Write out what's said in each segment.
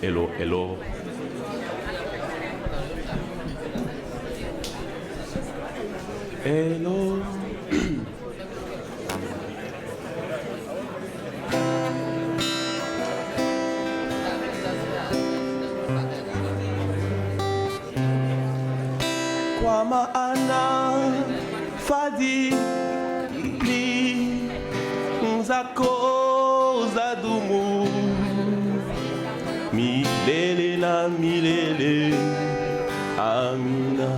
Hello, hello. Hello. Kwa maana fadhili zako zadumu milele na milele. Amina.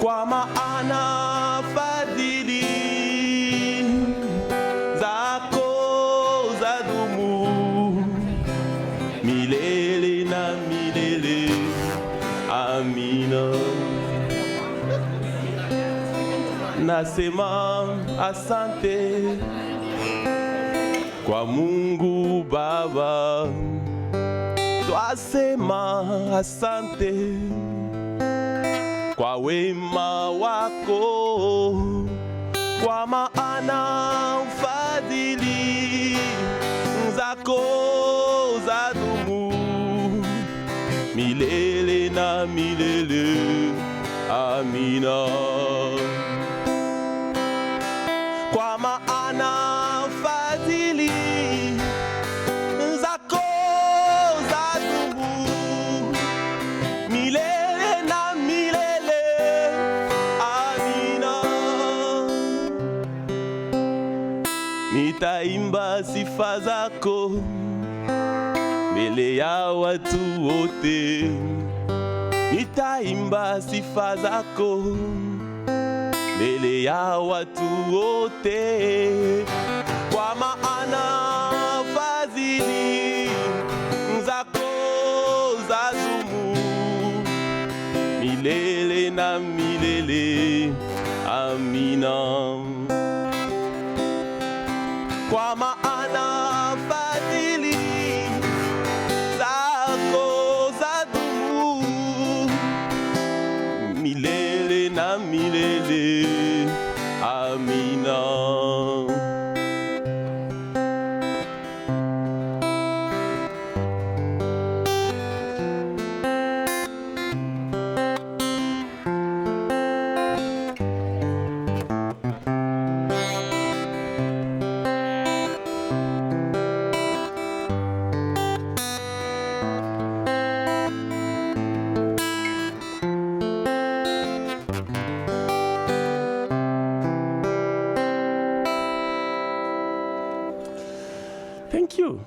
Kwa maana fadhili zako zadumu milele na milele. Amina. Nasema asante kwa Mungu Baba, twasema asante kwa wema wako, kwa maana fadhili zako zadumu milele na milele. Amina. Kwa maana fadhili zako zadumu milele na milele. Amina. Nitaimba sifa zako mbele ya watu wote, nitaimba sifa zako mbele ya watu wote, kwa maana fadhili zako zadumu milele na milele. Amina. Kwa maana fadhili zako zadumu milele na milele. Amina. Thank you.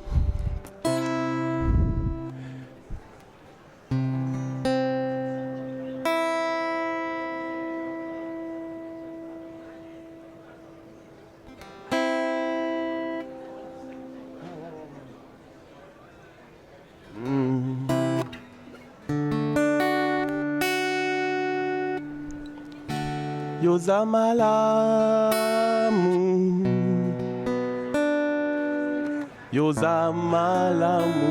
Yozamalamu, Yozamalamu,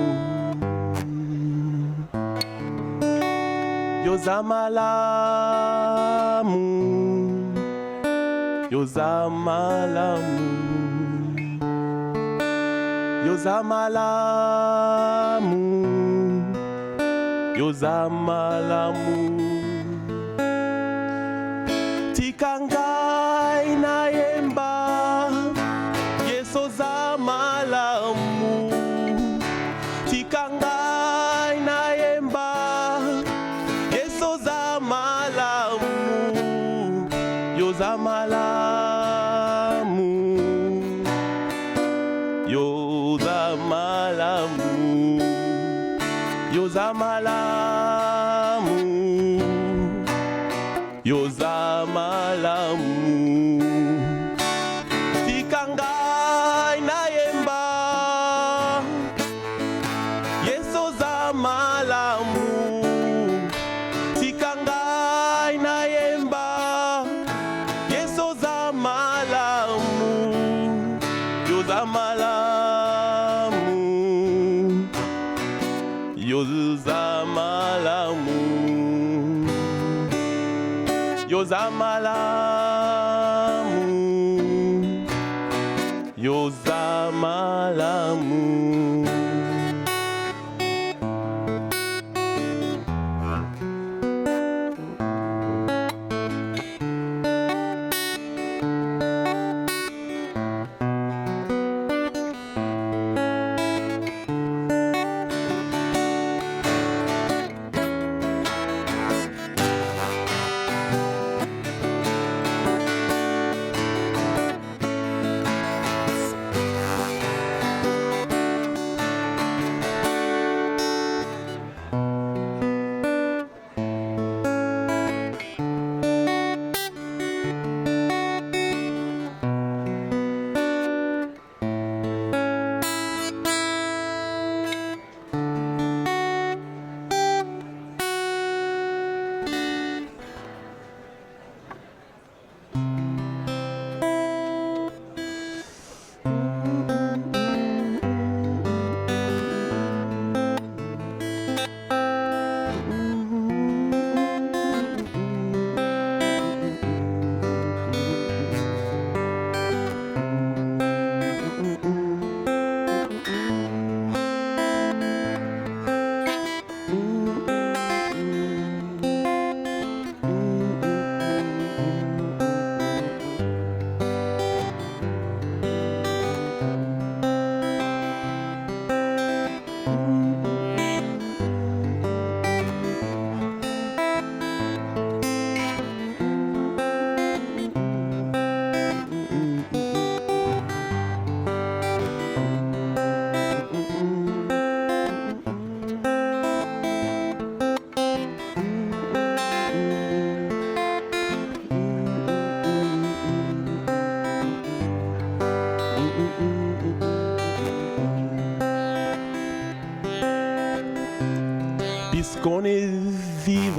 Yozamalamu, Yozamalamu, Yozamalamu, Yozamalamu. Tikangai na yemba Yeso zamalamu. Tikangai na yemba Yeso zamalamu. Yozamalamu, Yozamalamu, Yozamalamu, Yozamalamu. Tikangai na yemba Yeso zamalamu. Tikangai na yemba Yeso zamalamu. Yozamalamu, Yozamalamu, Yozamalamu, Yozamalamu.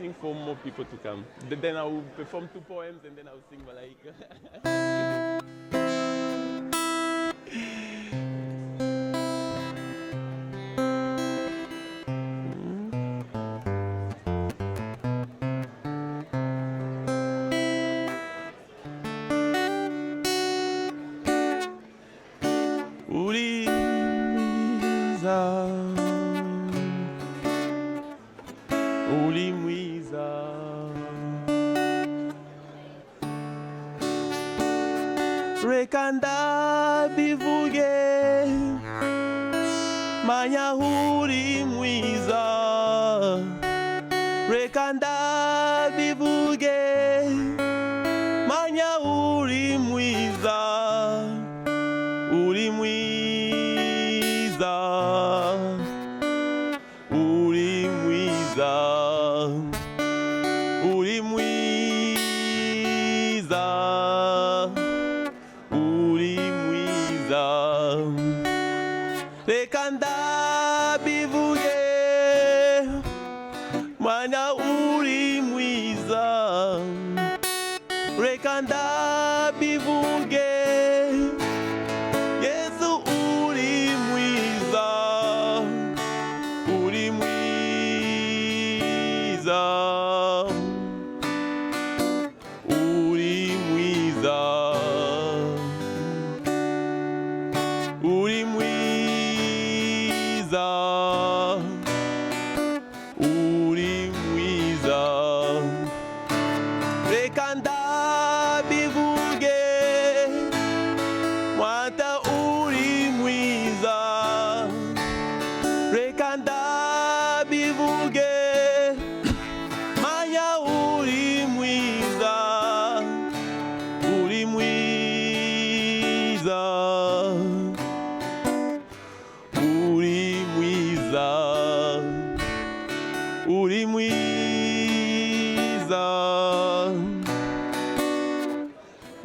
waiting for more people to come. Then I will perform 2 poems and then I will sing Malaika. Rekanda bivuge manya uri mwiza Rekanda bivuge manya uri mwiza uri mwiza uri mwiza uri mwiza Rekanda bivuge mwana uri mwiza Rekanda bivuge Yesu uri mwiza uri mwiza uri mwiza uri mwiza uri mwiza Rekanda bivuge mwata uri mwiza Rekanda bivuge manya uri mwiza uri mwiza uri mwiza uri mwiza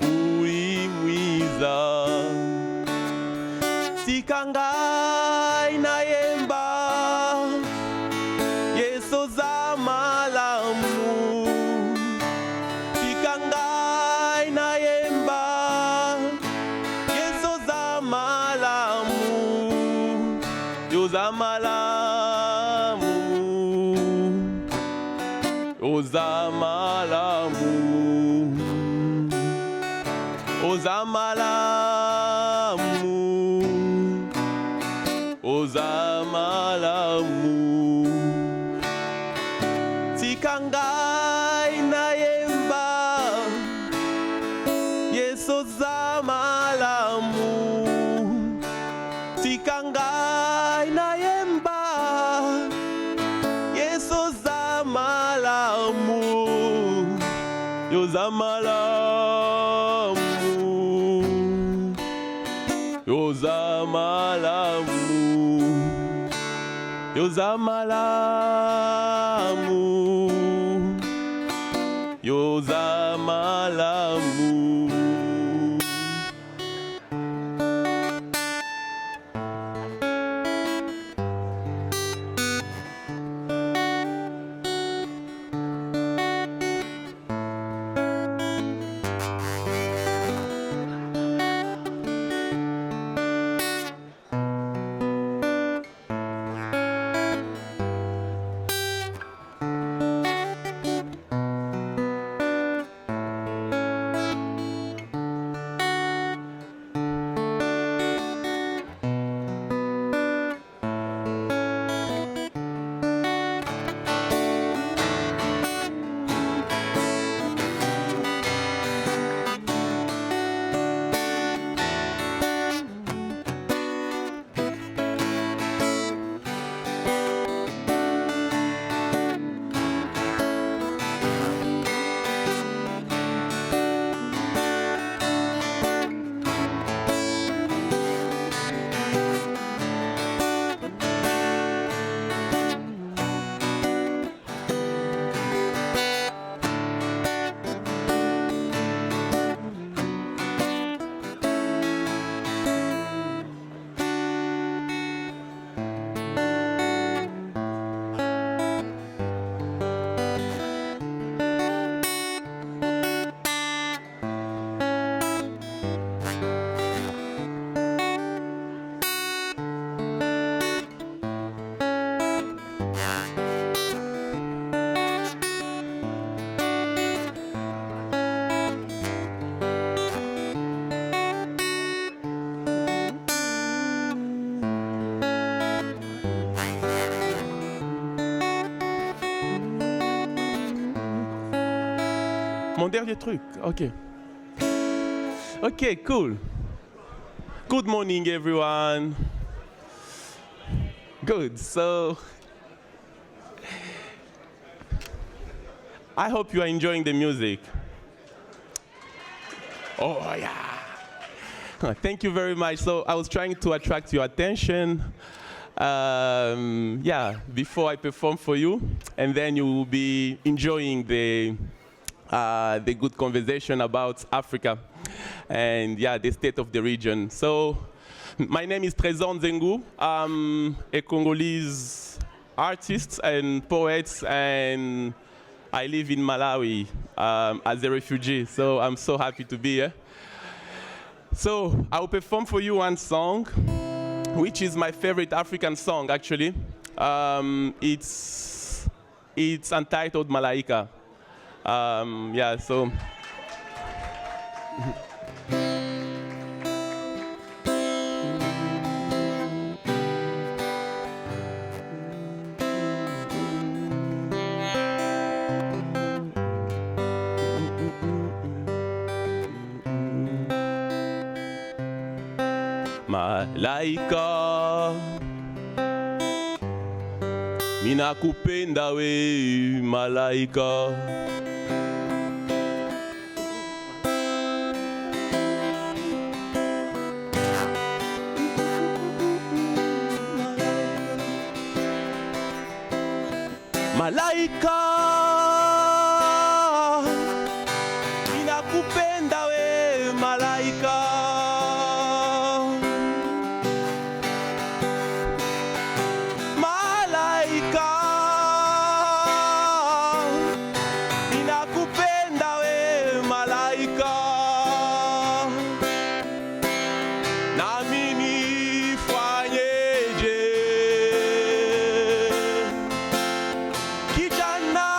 uri mwiza Sikangai na yemba Yesu za malamu Sikangai na yemba Yesu za malamu Yozamalamu Ozamalamu Ozamalamu Ozamalamu Tikangai na yemba Yesu zamalamu Tikangai na yemba Yesu zamalamu Yozamalamu Yozamalamu Yozamalamu Yozamalamu Mon dernier truc, ok. Okay, cool. Good morning, everyone. Good, so I hope you are enjoying the music. Oh, yeah. Thank you very much. So I was trying to attract your attention, before I perform for you, and then you will be enjoying the good conversation about Africa and the state of the region. So my name is Trésor Nzengu. I'm a Congolese artist and poet, and I live in Malawi as a refugee, so I'm so happy to be here. So I'll perform for you one song, which is my favorite African song, actually. It's Untitled Malaika. So. Malaika, minakupenda we malaika. Malaika, minakupenda we malaika. Kijana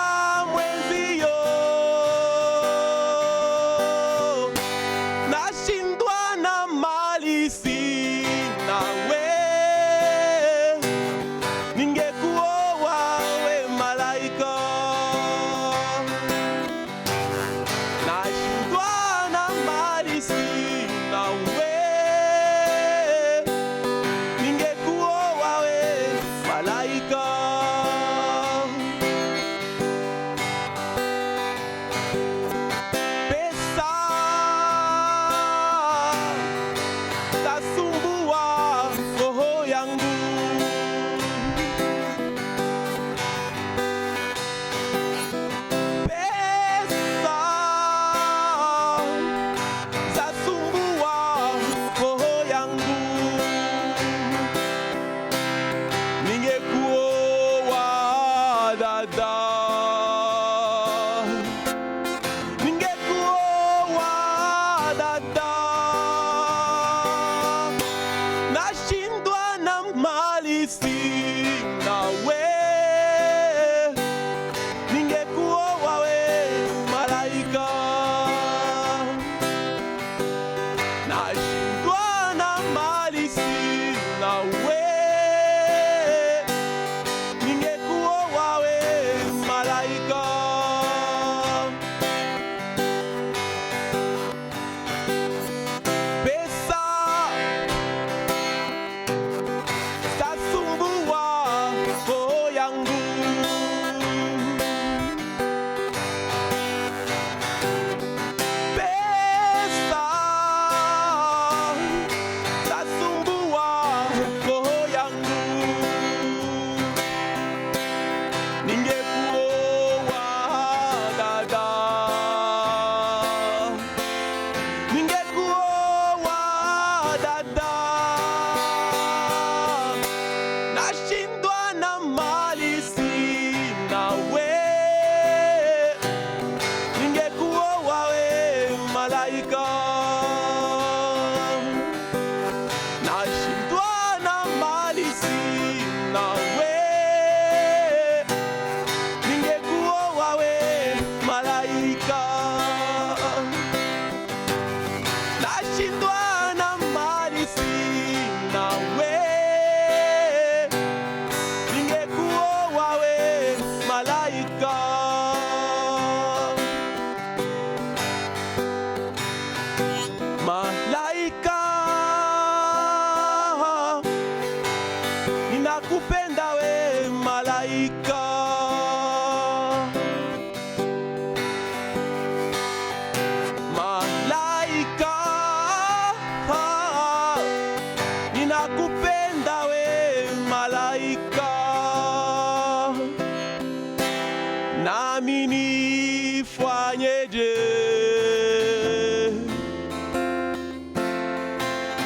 fanyeje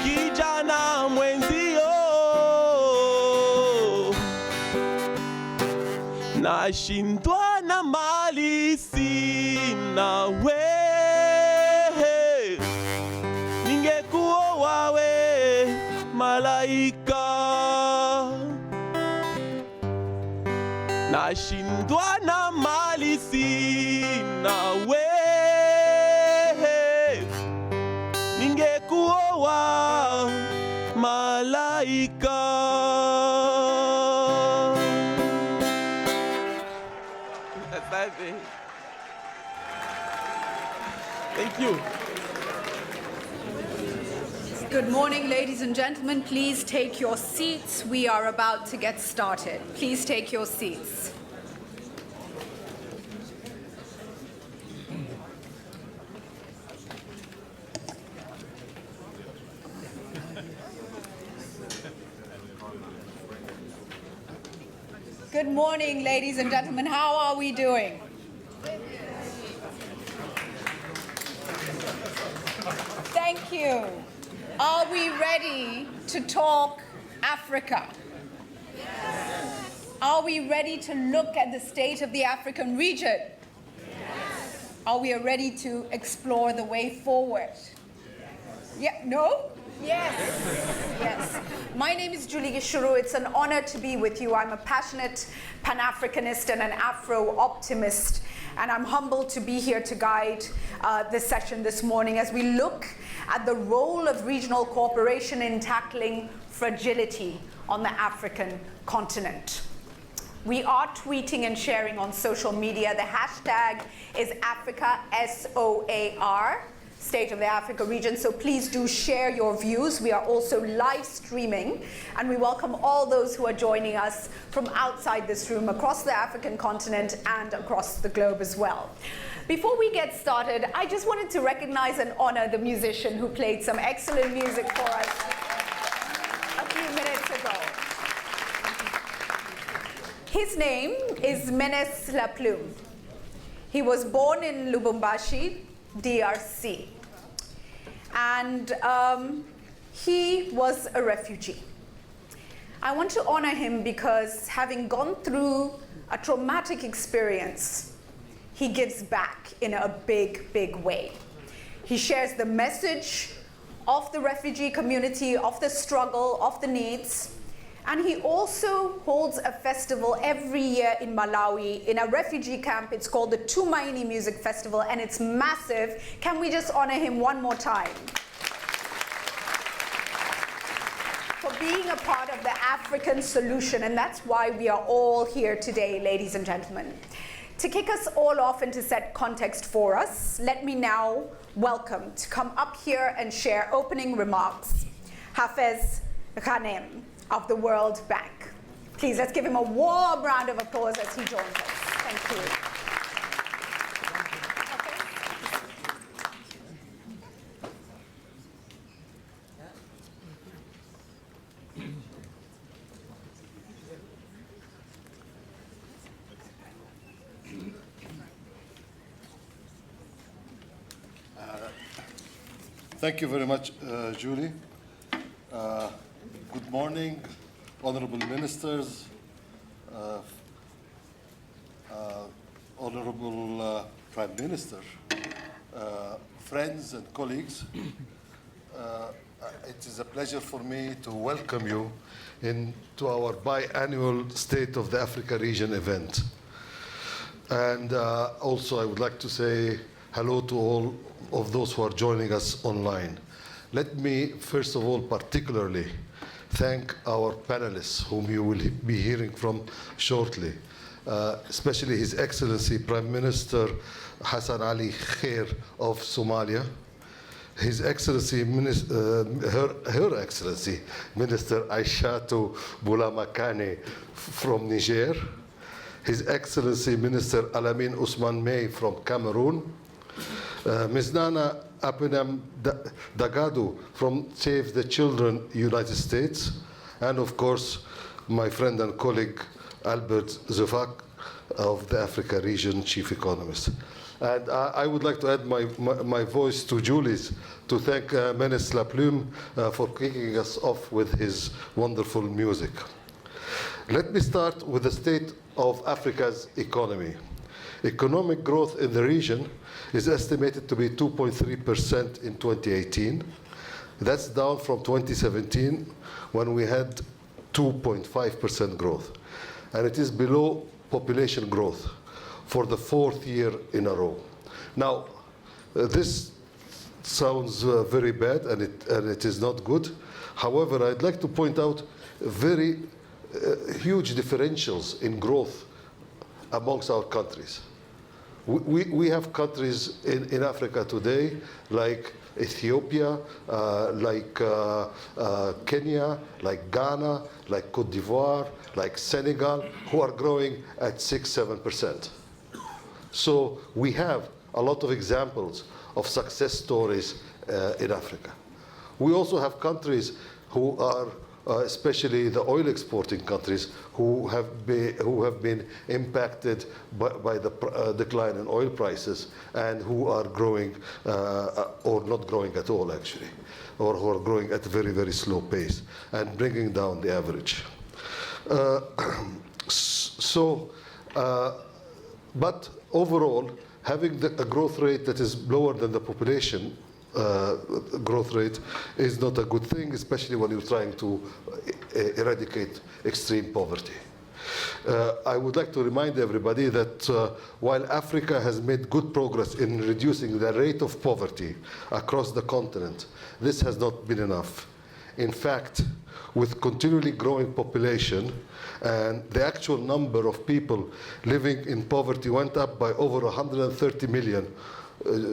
kijana mwenzio nashindwa na mali sina we ningekuwa we malaika nashindwa na mali sina we ningekuwa malaika. Thank you. Good morning, ladies and gentlemen. Please take your seats. We are about to get started. Please take your seats. Good morning, ladies and gentlemen. How are we doing? Thank you. Are we ready to talk Africa? Yes. Are we ready to look at the state of the African region? Yes. Are we ready to explore the way forward? Yeah, no? Yes. Yes. My name is Julie Gishuru. It's an honor to be with you. I'm a passionate Pan-Africanist and an Afro-optimist, and I'm humbled to be here to guide this session this morning as we look at the role of regional cooperation in tackling fragility on the African continent. We are tweeting and sharing on social media. The hashtag is Africa, SOAR, State of the Africa region, so please do share your views. We are also live streaming, and we welcome all those who are joining us from outside this room, across the African continent and across the globe as well. Before we get started, I just wanted to recognize and honor the musician who played some excellent music for us a few minutes ago. His name is Menes Laplume. He was born in Lubumbashi, DRC, and he was a refugee. I want to honor him because, having gone through a traumatic experience, he gives back in a big, big way. He shares the message of the refugee community, of the struggle, of the needs. And he also holds a festival every year in Malawi in a refugee camp. It's called the Tumaini Music Festival, and it's massive. Can we just honor him one more time for being a part of the African solution? And that's why we are all here today, ladies and gentlemen. To kick us all off and to set context for us, let me now welcome to come up here and share opening remarks, Hafez Ghanem of the World Bank. Please, let's give him a warm round of applause as he joins us. Thank you. Thank you very much, Julie. Good morning, honorable ministers, honorable Prime Minister, friends and colleagues. It is a pleasure for me to welcome you into our biannual State of the Africa Region event. And also I would like to say hello to all of those who are joining us online. Let me, first of all, particularly thank our panelists, whom you will be hearing from shortly, especially His Excellency Prime Minister Hassan Ali Khair of Somalia, His Excellency, Her Excellency Minister Aishatu Bulamakane from Niger, His Excellency Minister Alamin Usman May from Cameroon, Ms. Nana Apenam Dagadu from Save the Children, United States, and of course, my friend and colleague Albert Zufak of the Africa region chief economist. And I would like to add my voice to Julie's to thank Menes Laplume for kicking us off with his wonderful music. Let me start with the state of Africa's economy. Economic growth in the region is estimated to be 2.3% in 2018. That's down from 2017 when we had 2.5% growth. And it is below population growth for the fourth year in a row. Now, this sounds very bad and it is not good. However, I'd like to point out very huge differentials in growth amongst our countries. We have countries in Africa today like Ethiopia, like Kenya, like Ghana, like Cote d'Ivoire, like Senegal, who are growing at 6-7%. So we have a lot of examples of success stories in Africa. We also have countries who are, especially the oil exporting countries, who have been impacted by the decline in oil prices and who are growing or not growing at all actually, or who are growing at a very, very slow pace and bringing down the average. But overall, having a growth rate that is lower than the population growth rate is not a good thing, especially when you're trying to eradicate extreme poverty. I would like to remind everybody that while Africa has made good progress in reducing the rate of poverty across the continent, this has not been enough. In fact, with continually growing population, and the actual number of people living in poverty went up by over 130 million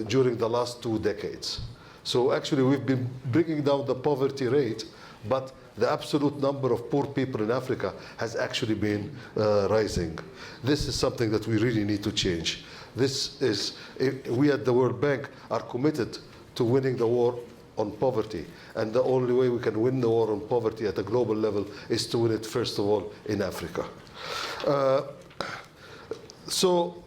during the last 2 decades. So actually we've been bringing down the poverty rate, but the absolute number of poor people in Africa has actually been rising. This is something that we really need to change. We at the World Bank are committed to winning the war on poverty. And the only way we can win the war on poverty at a global level is to win it, first of all, in Africa. So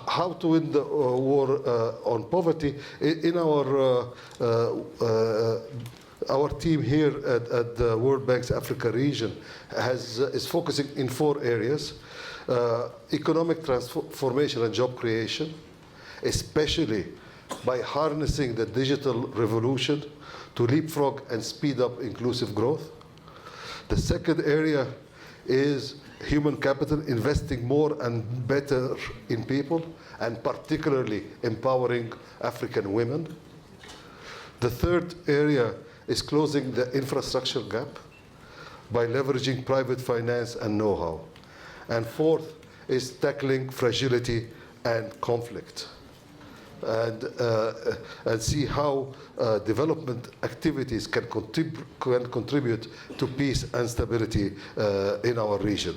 how to win the war on poverty? In our team here at the World Bank's Africa region is focusing in 4 areas. Economic transformation and job creation, especially by harnessing the digital revolution to leapfrog and speed up inclusive growth. The second area is human capital, investing more and better in people, and particularly empowering African women. The third area is closing the infrastructure gap by leveraging private finance and know-how. And fourth is tackling fragility and conflict, and see how development activities can contribute to peace and stability in our region.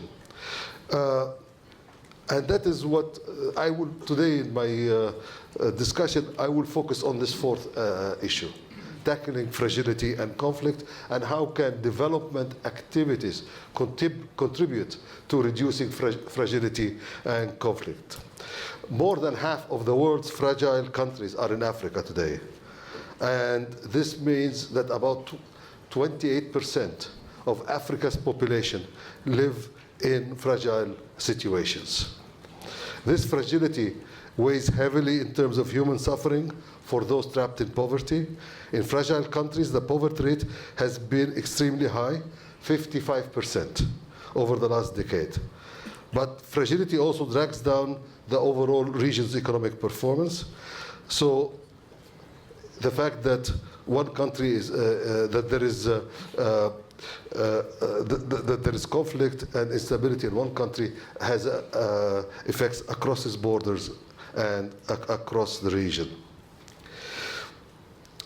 And that is what I will, today in my discussion, I will focus on this fourth issue, tackling fragility and conflict, and how can development activities contribute to reducing fragility and conflict. More than half of the world's fragile countries are in Africa today. And this means that about 28% of Africa's population live in fragile situations. This fragility weighs heavily in terms of human suffering for those trapped in poverty. In fragile countries, the poverty rate has been extremely high, 55% over the last decade. But fragility also drags down the overall region's economic performance. So the fact that one country is, that there is conflict and instability in one country has effects across its borders and across the region.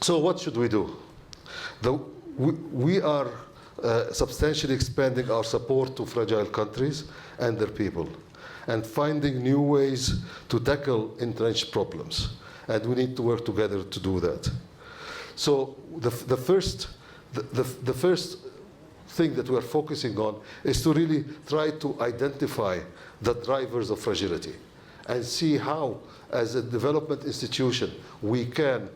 So what should we do? We are substantially expanding our support to fragile countries and their people, and finding new ways to tackle entrenched problems. And we need to work together to do that. So the first thing that we're focusing on is to really try to identify the drivers of fragility and see how, as a development institution, we can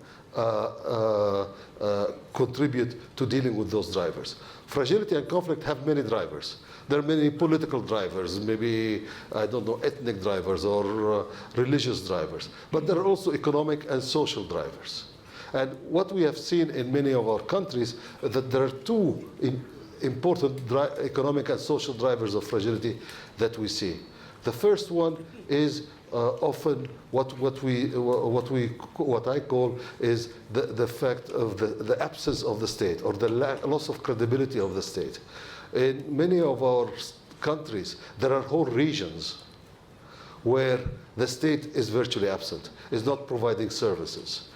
contribute to dealing with those drivers. Fragility and conflict have many drivers. There are many political drivers, maybe, I don't know, ethnic drivers or religious drivers. But there are also economic and social drivers. And what we have seen in many of our countries, that there are two important economic and social drivers of fragility that we see. The first one is often what I call is the fact of the absence of the state, or the loss of credibility of the state. In many of our countries, there are whole regions where the state is virtually absent, is not providing services.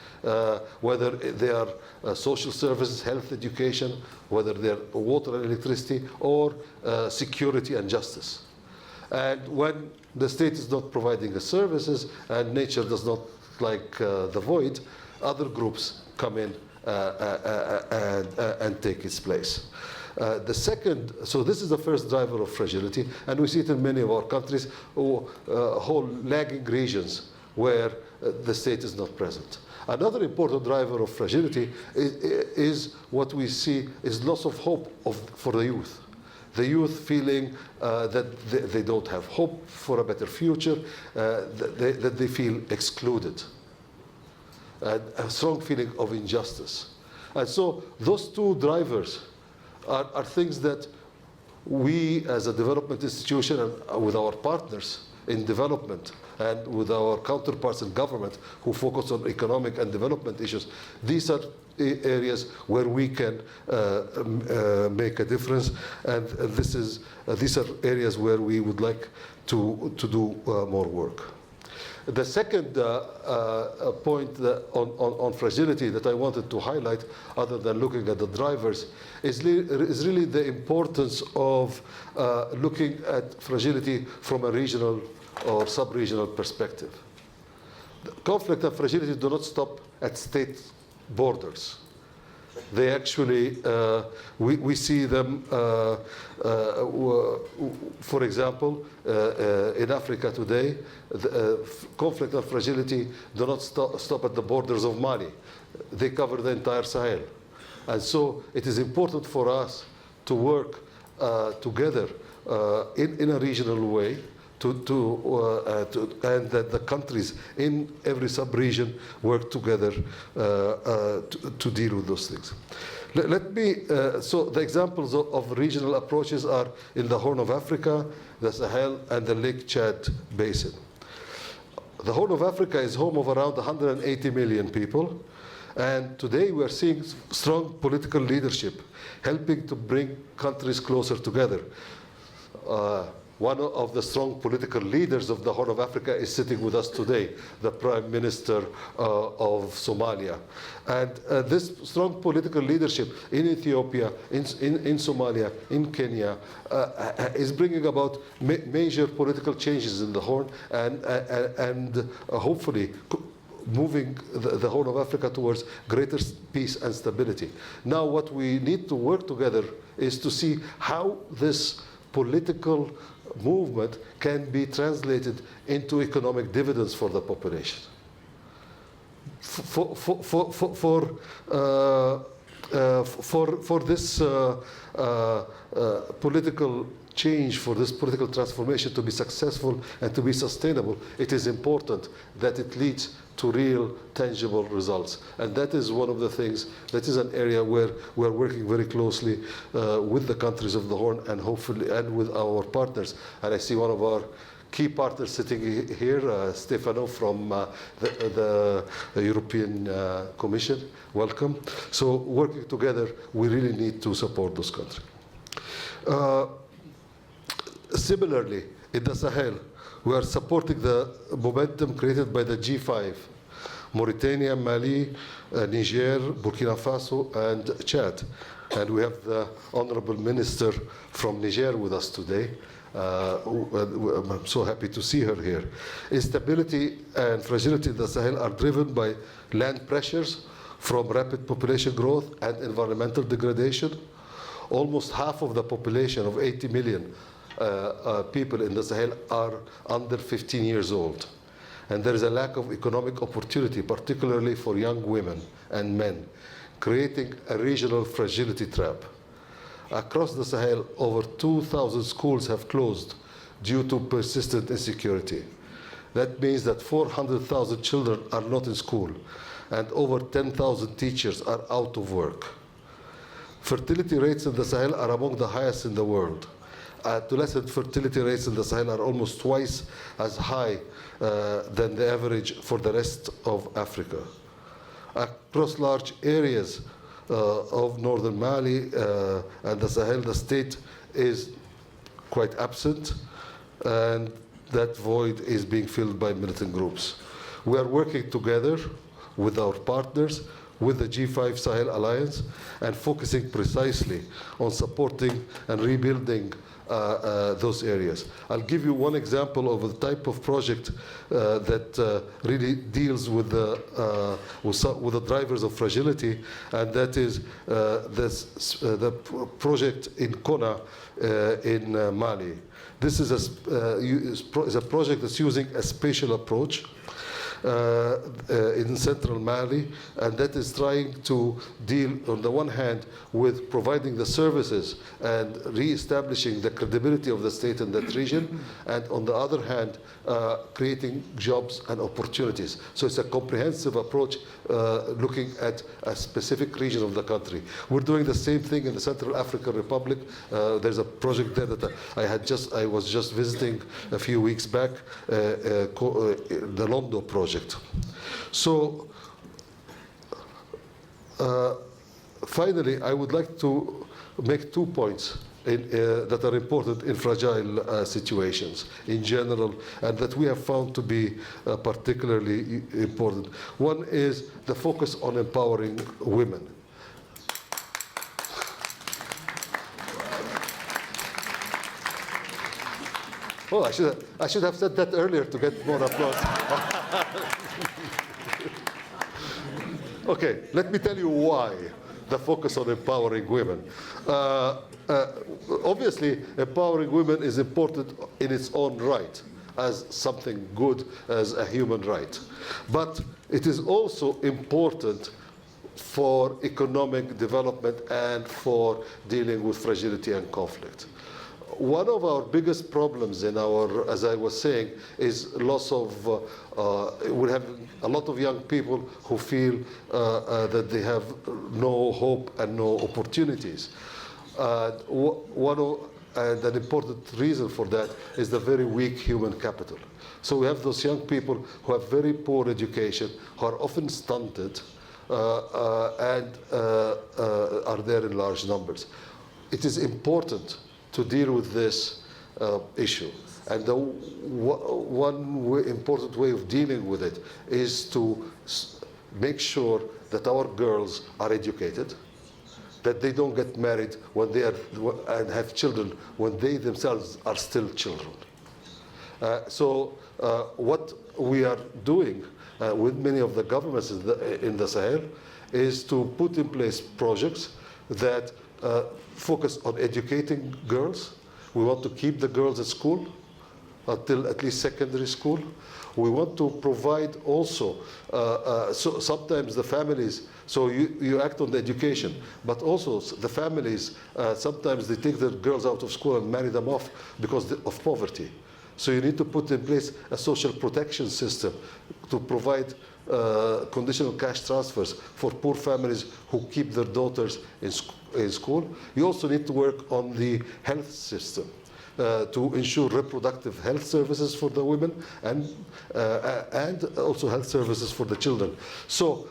Whether they are social services, health, education, whether they're water and electricity, or security and justice. And when the state is not providing the services and nature does not like the void, other groups come in and take its place. The second, so this is the first driver of fragility, and we see it in many of our countries, whole lagging regions where the state is not present. Another important driver of fragility is what we see is loss of hope for the youth. The youth feeling that they don't have hope for a better future, that they feel excluded, and a strong feeling of injustice. And so those two drivers are things that we as a development institution and with our partners in development and with our counterparts in government who focus on economic and development issues, these are areas where we can make a difference, and these are areas where we would like to do more work. The second point on fragility that I wanted to highlight, other than looking at the drivers, is really the importance of looking at fragility from a regional or sub-regional perspective. The conflict and fragility do not stop at state borders. They actually, we see them, for example, in Africa today, conflict and fragility do not stop at the borders of Mali. They cover the entire Sahel. And so it is important for us to work together in a regional way, and that the countries in every sub-region work together to deal with those things. Let me, so the examples of regional approaches are in the Horn of Africa, the Sahel, and the Lake Chad Basin. The Horn of Africa is home of around 180 million people, and today we are seeing strong political leadership helping to bring countries closer together. One of the strong political leaders of the Horn of Africa is sitting with us today, the Prime Minister of Somalia. And this strong political leadership in Ethiopia, in Somalia, in Kenya, is bringing about major political changes in the Horn and hopefully moving the Horn of Africa towards greater peace and stability. Now what we need to work together is to see how this political movement can be translated into economic dividends for the population. For this political change, for this political transformation to be successful and to be sustainable, it is important that it leads to real, tangible results. And that is one of the things, that is an area where we're working very closely with the countries of the Horn and hopefully, and with our partners. And I see one of our key partners sitting here, Stefano from the European Commission. Welcome. So working together, we really need to support those countries. Similarly, in the Sahel, we are supporting the momentum created by the G5, Mauritania, Mali, Niger, Burkina Faso, and Chad. And we have the Honorable Minister from Niger with us today. I'm so happy to see her here. Instability and fragility in the Sahel are driven by land pressures from rapid population growth and environmental degradation, almost half of the population of 80 million people in the Sahel are under 15 years old. And there is a lack of economic opportunity, particularly for young women and men, creating a regional fragility trap. Across the Sahel, over 2,000 schools have closed due to persistent insecurity. That means that 400,000 children are not in school, and over 10,000 teachers are out of work. Fertility rates in the Sahel are among the highest in the world. Adolescent fertility rates in the Sahel are almost twice as high than the average for the rest of Africa. Across large areas of northern Mali and the Sahel, the state is quite absent, and that void is being filled by militant groups. We are working together with our partners, with the G5 Sahel Alliance, and focusing precisely on supporting and rebuilding those areas. I'll give you one example of the type of project that really deals with the drivers of fragility, and that is the project in Kona in Mali. This is a project that's using a spatial approach in central Mali, and that is trying to deal, on the one hand, with providing the services and re-establishing the credibility of the state in that region, and on the other hand, creating jobs and opportunities. So it's a comprehensive approach looking at a specific region of the country. We're doing the same thing in the Central African Republic. There's a project there that I was just visiting a few weeks back, the Londo project. So finally, I would like to make 2 points that are important in fragile situations in general, and that we have found to be particularly important. One is the focus on empowering women. Oh, I should have said that earlier to get more applause. Okay, let me tell you why the focus on empowering women. Obviously, empowering women is important in its own right, as something good, as a human right. But it is also important for economic development and for dealing with fragility and conflict. One of our biggest problems in our, as I was saying, is loss of, we have a lot of young people who feel that they have no hope and no opportunities. And an important reason for that is the very weak human capital. So we have those young people who have very poor education, who are often stunted, and are there in large numbers. It is important to deal with this issue. And the one important way of dealing with it is to make sure that our girls are educated, that they don't get married when they are, and have children when they themselves are still children. So what we are doing with many of the governments in the Sahel is to put in place projects that focus on educating girls. We want to keep the girls at school until at least secondary school. We want to provide also, so sometimes the families, so you act on the education, but also the families, sometimes they take their girls out of school and marry them off because of poverty. So you need to put in place a social protection system to provide conditional cash transfers for poor families who keep their daughters in school. You also need to work on the health system to ensure reproductive health services for the women and also health services for the children. So,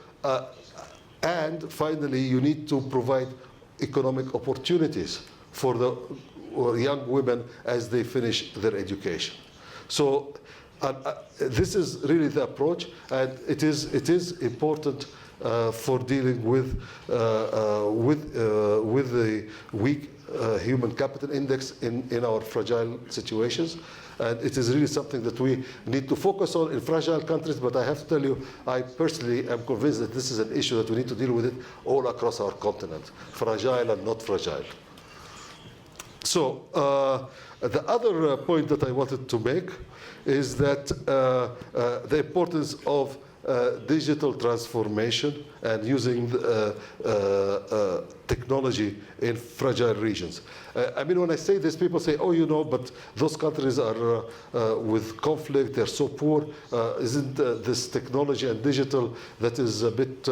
and finally, you need to provide economic opportunities for the young women as they finish their education. So this is really the approach, and it is important for dealing with the weak human capital index in our fragile situations. And it is really something that we need to focus on in fragile countries, but I have to tell you, I personally am convinced that this is an issue that we need to deal with it all across our continent, fragile and not fragile. So the other point that I wanted to make is that the importance of digital transformation and using technology in fragile regions. I mean, when I say this, people say, oh, you know, but those countries are with conflict, they're so poor. Isn't this technology and digital that is a bit,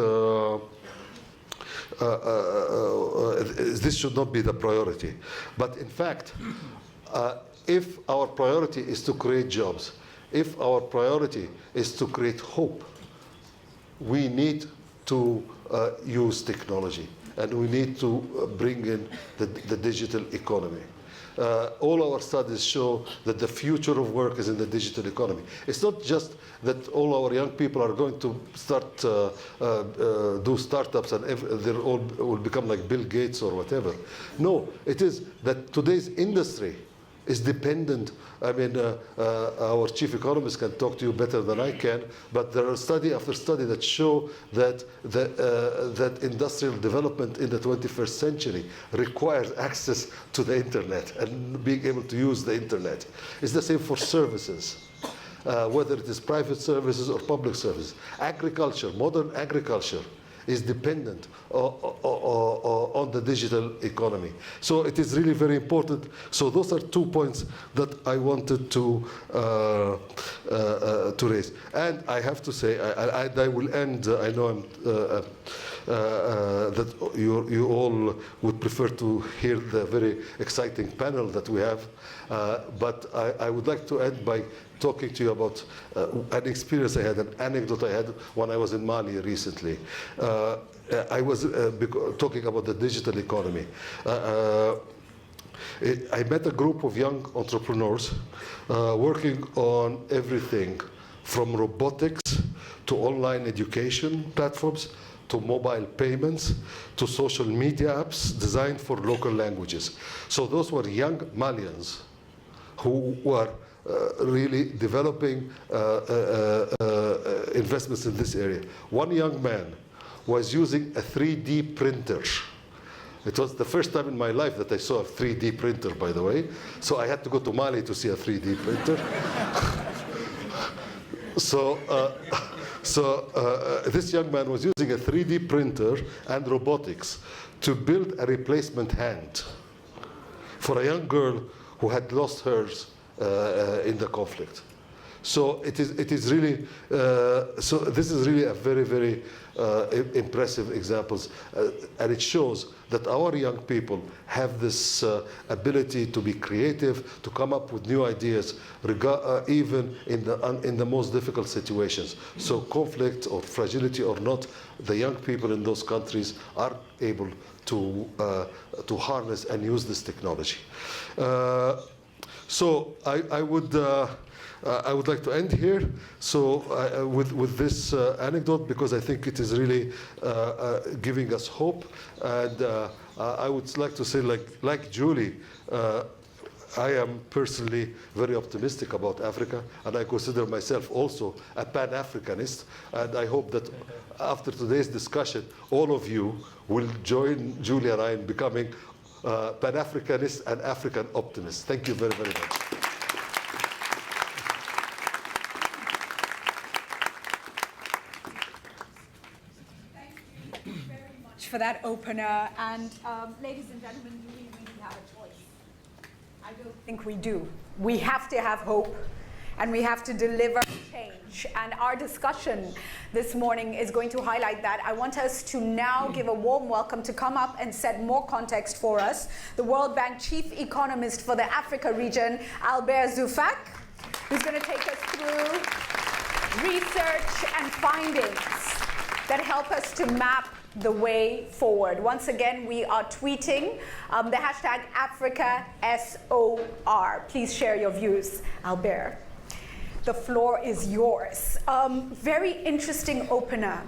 this should not be the priority. But in fact, if our priority is to create jobs, if our priority is to create hope, we need to use technology, and we need to bring in the digital economy. All our studies show that the future of work is in the digital economy. It's not just that all our young people are going to start do startups and they all will become like Bill Gates or whatever. No, it is that today's industry is dependent. I mean, our chief economist can talk to you better than I can, but there are study after study that show that that industrial development in the 21st century requires access to the internet and being able to use the internet. It's the same for services, whether it is private services or public services. Agriculture, modern agriculture, is dependent on the digital economy. So it is really very important. So those are 2 points that I wanted to raise. And I have to say, I will end, I know I'm, that you all would prefer to hear the very exciting panel that we have, but I would like to end by talking to you about an experience I had, an anecdote I had when I was in Mali recently. I was talking about the digital economy. I met a group of young entrepreneurs working on everything from robotics to online education platforms, to mobile payments, to social media apps designed for local languages. So those were young Malians who were really developing investments in this area. One young man was using a 3D printer. It was the first time in my life that I saw a 3D printer, by the way. So I had to go to Mali to see a 3D printer. This young man was using a 3D printer and robotics to build a replacement hand for a young girl who had lost hers in the conflict. So it is really, so this is really a very, very impressive examples, and it shows that our young people have this ability to be creative, to come up with new ideas, even in the most difficult situations. So conflict or fragility or not, the young people in those countries are able to harness and use this technology. So I would like to end here. So with this anecdote, because I think it is really giving us hope. And I would like to say, like Julie, I am personally very optimistic about Africa, and I consider myself also a Pan-Africanist. And I hope that after today's discussion, all of you will join Julie and I in becoming Pan-Africanist and African optimists. Thank you very, very much. Thank you very much for that opener. And ladies and gentlemen, do we really have a choice? I don't think we do. We have to have hope, and we have to deliver change. And our discussion this morning is going to highlight that. I want us to now give a warm welcome to come up and set more context for us, the World Bank Chief Economist for the Africa region, Albert Zoufak, who's going to take us through research and findings that help us to map the way forward. Once again, we are tweeting the hashtag AfricaSOR. Please share your views, Albert. The floor is yours. Very interesting opener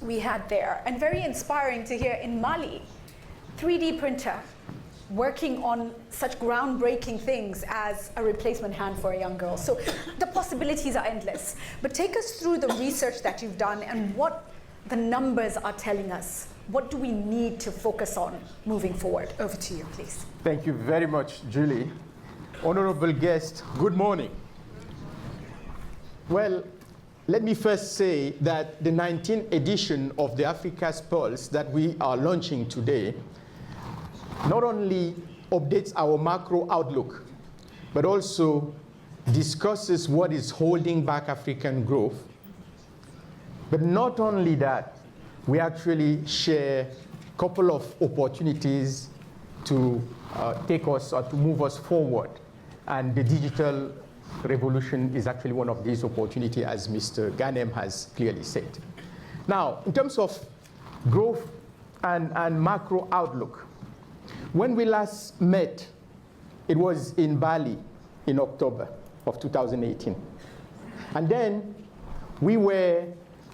we had there, and very inspiring to hear in Mali. 3D printer working on such groundbreaking things as a replacement hand for a young girl. So the possibilities are endless. But take us through the research that you've done and what the numbers are telling us. What do we need to focus on moving forward? Over to you, please. Thank you very much, Julie. Honorable guest, good morning. Well, let me first say that the 19th edition of the Africa's Pulse that we are launching today not only updates our macro outlook, but also discusses what is holding back African growth. But not only that, we actually share a couple of opportunities to take us or to move us forward. And the digital revolution is actually one of these opportunities, as Mr. Ghanem has clearly said. Now, in terms of growth and macro outlook, when we last met, it was in Bali in October of 2018. And then we were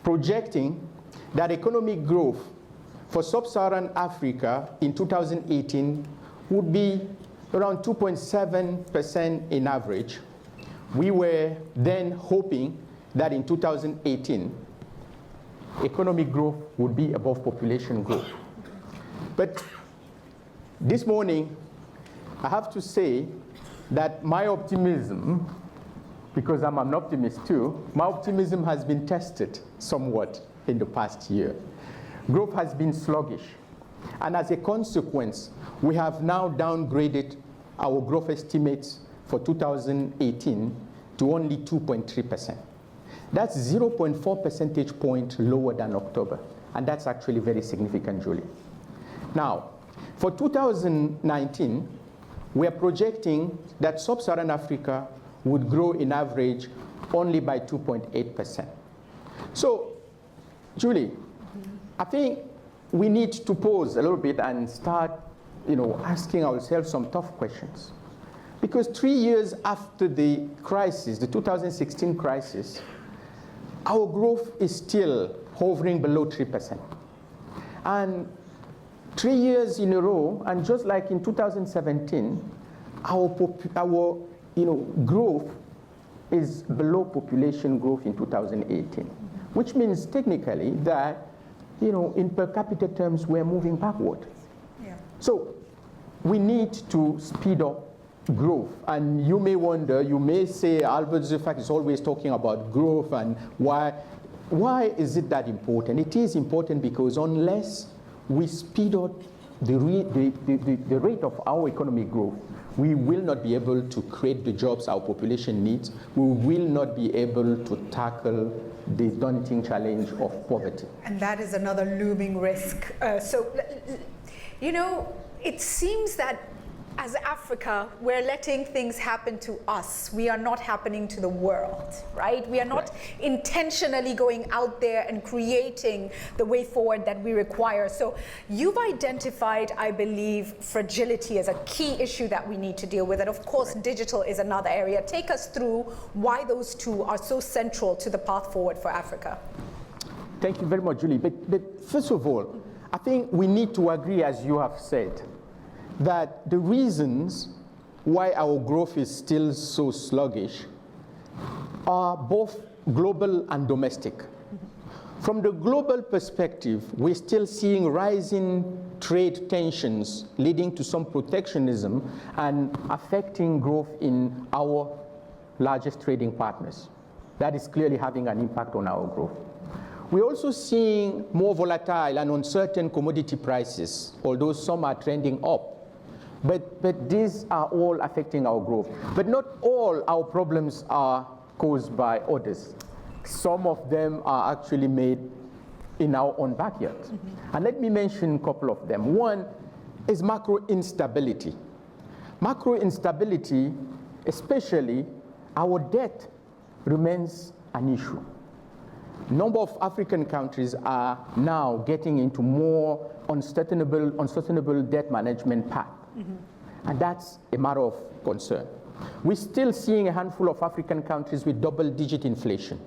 projecting that economic growth for sub-Saharan Africa in 2018 would be around 2.7% in average. We were then hoping that in 2018, economic growth would be above population growth. But this morning, I have to say that my optimism, because I'm an optimist too, my optimism has been tested somewhat in the past year. Growth has been sluggish. And as a consequence, we have now downgraded our growth estimates for 2018 to only 2.3%. That's 0.4 percentage point lower than October. And that's actually very significant, Julie. Now, for 2019, we are projecting that sub-Saharan Africa would grow in average only by 2.8%. So, Julie, I think we need to pause a little bit and start, asking ourselves some tough questions. Because 3 years after the crisis, the 2016 crisis, our growth is still hovering below 3%. And 3 years in a row, and just like in 2017, our growth is below population growth in 2018, which means technically that, in per capita terms, we're moving backward. Yeah. So we need to speed up growth. And you may wonder, you may say, Albert Zufak is always talking about growth, and why is it that important? It is important because unless we speed up the rate of our economic growth, we will not be able to create the jobs our population needs. We will not be able to tackle the daunting challenge of poverty. And that is another looming risk. It seems that as Africa, we're letting things happen to us. We are not happening to the world, right? We are not intentionally going out there and creating the way forward that we require. So you've identified, I believe, fragility as a key issue that we need to deal with. And of course, digital is another area. Take us through why those two are so central to the path forward for Africa. Thank you very much, Julie. But first of all, I think we need to agree, as you have said, that the reasons why our growth is still so sluggish are both global and domestic. From the global perspective, we're still seeing rising trade tensions leading to some protectionism and affecting growth in our largest trading partners. That is clearly having an impact on our growth. We're also seeing more volatile and uncertain commodity prices, although some are trending up. But these are all affecting our growth. But not all our problems are caused by others. Some of them are actually made in our own backyard. And let me mention a couple of them. One is macro instability. Macro instability, especially our debt, remains an issue. A number of African countries are now getting into more unsustainable debt management path. And that's a matter of concern. We're still seeing a handful of African countries with double-digit inflation.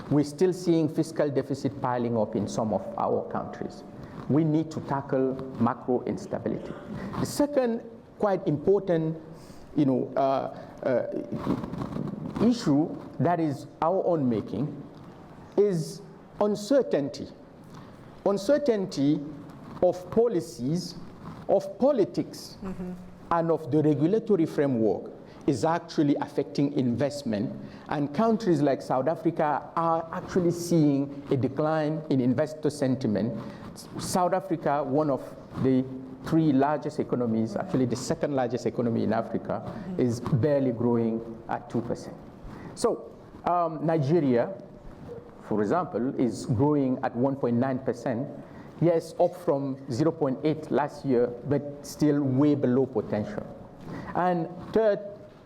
We're still seeing fiscal deficit piling up in some of our countries. We need to tackle macro instability. The second quite important issue that is our own making is uncertainty. Uncertainty of policies, of politics, and of the regulatory framework is actually affecting investment. And countries like South Africa are actually seeing a decline in investor sentiment. South Africa, one of the 3 largest economies, actually the 2nd largest economy in Africa, is barely growing at 2%. So Nigeria, for example, is growing at 1.9%. Yes, up from 0.8 last year, but still way below potential. And third,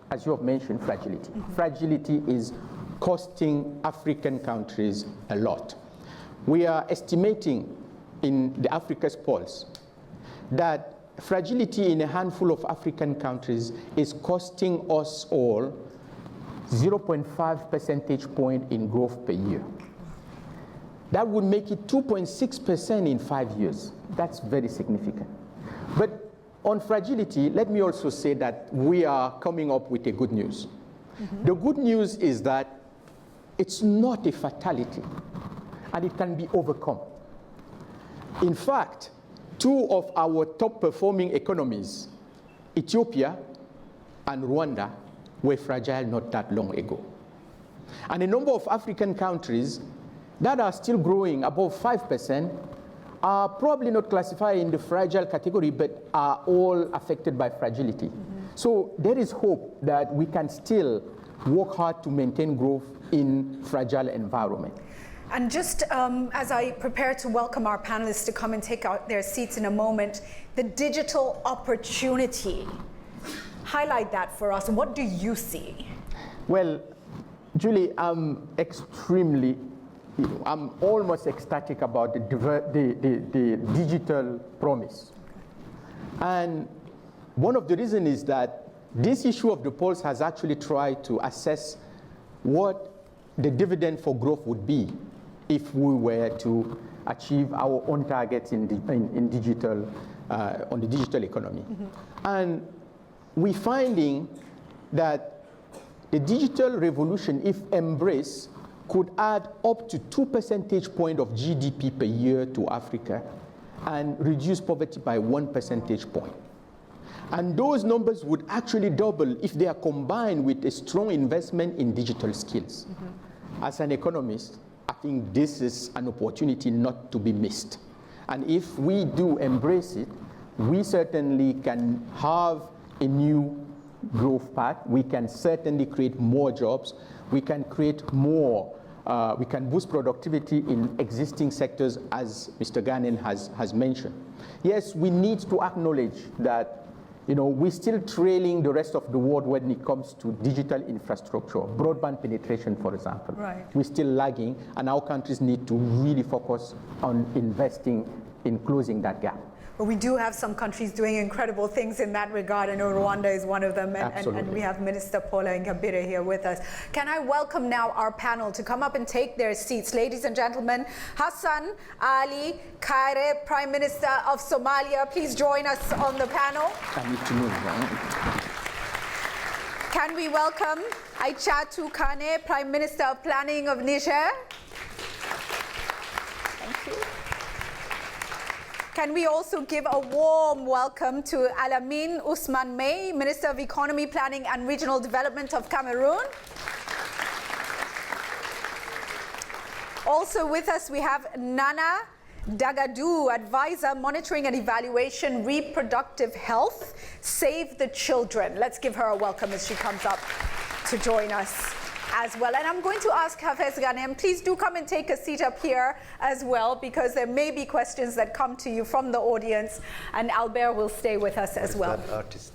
as you have mentioned, fragility. Fragility is costing African countries a lot. We are estimating in the Africa's Pulse that fragility in a handful of African countries is costing us all 0.5 percentage point in growth per year. That would make it 2.6% in 5 years. That's very significant. But on fragility, let me also say that we are coming up with a good news. The good news is that it's not a fatality, and it can be overcome. In fact, 2 of our top performing economies, Ethiopia and Rwanda, were fragile not that long ago. And a number of African countries that are still growing above 5% are probably not classified in the fragile category, but are all affected by fragility. So there is hope that we can still work hard to maintain growth in fragile environment. And just as I prepare to welcome our panelists to come and take out their seats in a moment, the digital opportunity, highlight that for us. What do you see? Well, Julie, I'm almost ecstatic about the digital promise. And one of the reasons is that this issue of the Pulse has actually tried to assess what the dividend for growth would be if we were to achieve our own targets in digital, on the digital economy. And we're finding that the digital revolution, if embraced, could add up to 2 percentage points of GDP per year to Africa and reduce poverty by 1 percentage point. And those numbers would actually double if they are combined with a strong investment in digital skills. As an economist, I think this is an opportunity not to be missed. And if we do embrace it, we certainly can have a new growth path. We can certainly create more jobs. We can create more. We can boost productivity in existing sectors, as Mr. Ghanen has mentioned. Yes, we need to acknowledge that we're still trailing the rest of the world when it comes to digital infrastructure, broadband penetration, for example. Right. We're still lagging, and our countries need to really focus on investing in closing that gap. But we do have some countries doing incredible things in that regard. I know Rwanda is one of them, and we have Minister Paula Ingabire here with us. Can I welcome now our panel to come up and take their seats? Ladies and gentlemen, Hassan Ali Kaire, Prime Minister of Somalia, please join us on the panel. I need to move, right? Can we welcome Aïchatou Kane, Prime Minister of Planning of Niger? Thank you. Can we also give a warm welcome to Alamine Ousmane May, Minister of Economy, Planning and Regional Development of Cameroon? Also with us we have Nana Dagadou, Advisor, Monitoring and Evaluation, Reproductive Health, Save the Children. Let's give her a welcome as she comes up to join us as well. And I'm going to ask Hafez Ghanem, please do come and take a seat up here as well, because there may be questions that come to you from the audience, and Albert will stay with us as well. What is that artist?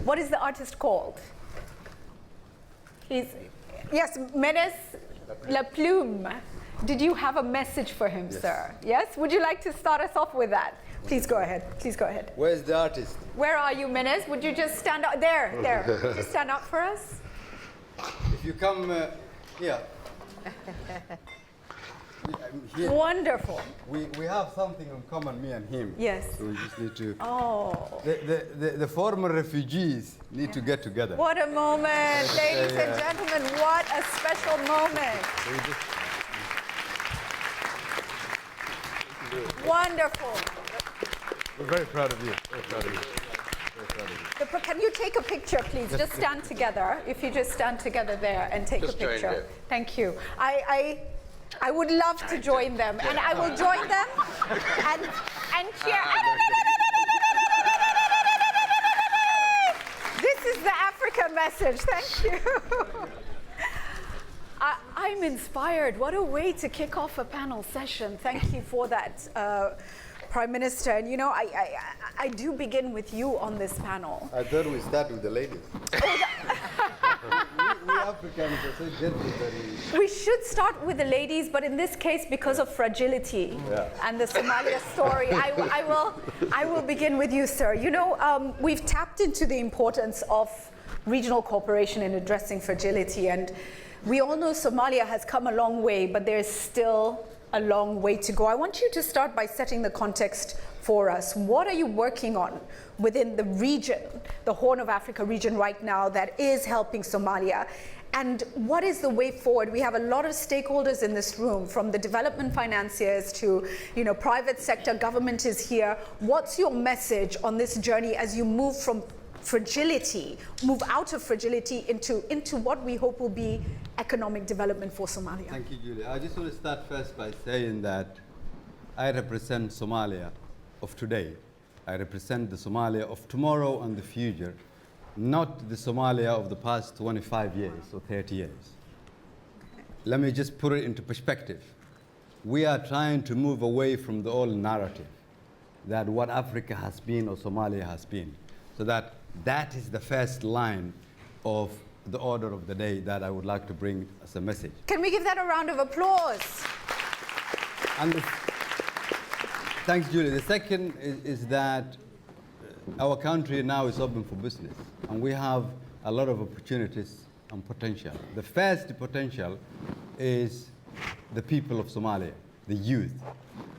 What is the artist called? Yes, Menes La Plume. Did you have a message for him, Yes. sir? Yes? Would you like to start us off with that? Please go ahead. Please go ahead. Where's the artist? Where are you, Menes? Would you just stand up? There. Would you just stand up for us? If you come here. Here, Wonderful. we have something in common, me and him. Yes. So we just need to. Oh. The former refugees need to get together. What a moment, ladies and Yeah. gentlemen, what a special moment. So we just- Wonderful. We're very proud of you. Very proud of you. Very proud of you. Can you take a picture, please? Just stand together. If you just stand together there and take a picture. Thank you. I would love to join them, and I will join them and cheer. This is the Africa message. Thank you. I'm inspired. What a way to kick off a panel session. Thank you for that, Prime Minister. And you know, I do begin with you on this panel. I thought we start with the ladies. We Africans are so gentle. We should start with the ladies, but in this case, because of fragility and the Somalia story, I will begin with you, sir. You know, we've tapped into the importance of regional cooperation in addressing fragility, and we all know Somalia has come a long way, but there's still a long way to go. I want you to start by setting the context for us. What are you working on within the region, the Horn of Africa region right now, that is helping Somalia? And what is the way forward? We have a lot of stakeholders in this room, from the development financiers to, you know, private sector, government is here. What's your message on this journey as you move from fragility, move out of fragility into what we hope will be economic development for Somalia? Thank you, Julia. I just want to start first by saying that I represent Somalia of today. I represent the Somalia of tomorrow and the future, not the Somalia of the past 25 years or 30 years. Let me just put it into perspective. We are trying to move away from the old narrative that what Africa has been or Somalia has been. So that is the first line of the order of the day that I would like to bring as a message. Can we give that a round of applause? And thanks, Julie. The second is that our country now is open for business, and we have a lot of opportunities and potential. The first potential is the people of Somalia, the youth,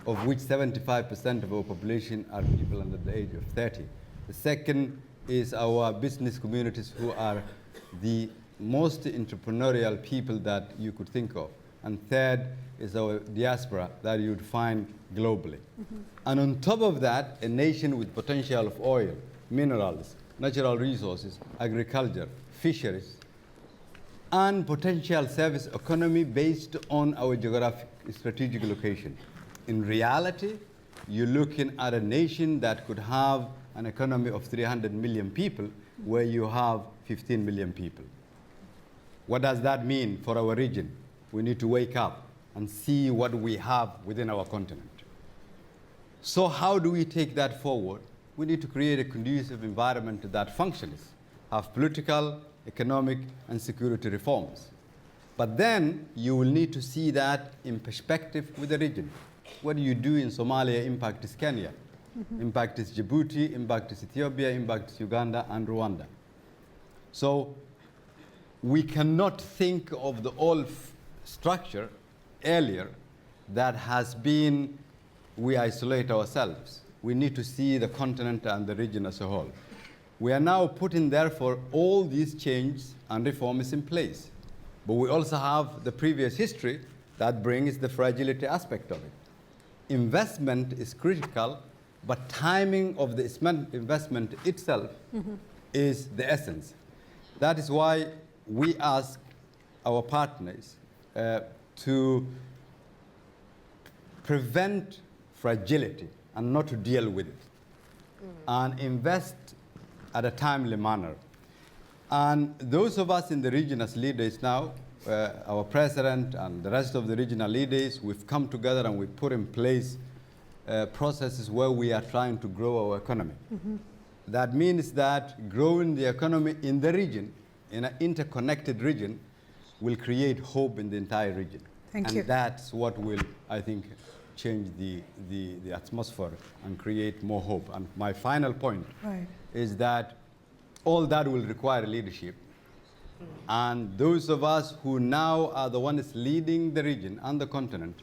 of which 75% of our population are people under the age of 30. The second is our business communities, who are the most entrepreneurial people that you could think of. And third is our diaspora that you'd find globally. And on top of that, a nation with potential of oil, minerals, natural resources, agriculture, fisheries, and potential service economy based on our geographic strategic location. In reality, you're looking at a nation that could have an economy of 300 million people, where you have 15 million people. What does that mean for our region? We need to wake up and see what we have within our continent. So how do we take that forward? We need to create a conducive environment that functions, have political, economic, and security reforms. But then you will need to see that in perspective with the region. What do you do in Somalia impacts Kenya, impacts Djibouti, impacts Ethiopia, impacts Uganda and Rwanda. So we cannot think of the old structure earlier that has been, we isolate ourselves. We need to see the continent and the region as a whole. We are now putting, therefore, all these changes and reforms in place. But we also have the previous history that brings the fragility aspect of it. Investment is critical, but timing of the investment itself is the essence. That is why we ask our partners to prevent fragility and not to deal with it, and invest at a timely manner. And those of us in the region as leaders now, our president and the rest of the regional leaders, we've come together and we put in place processes where we are trying to grow our economy. That means that growing the economy in the region, in an interconnected region, will create hope in the entire region. Thank you. And that's what will, I think, change the atmosphere and create more hope. And my final point is that all that will require leadership. And those of us who now are the ones leading the region and the continent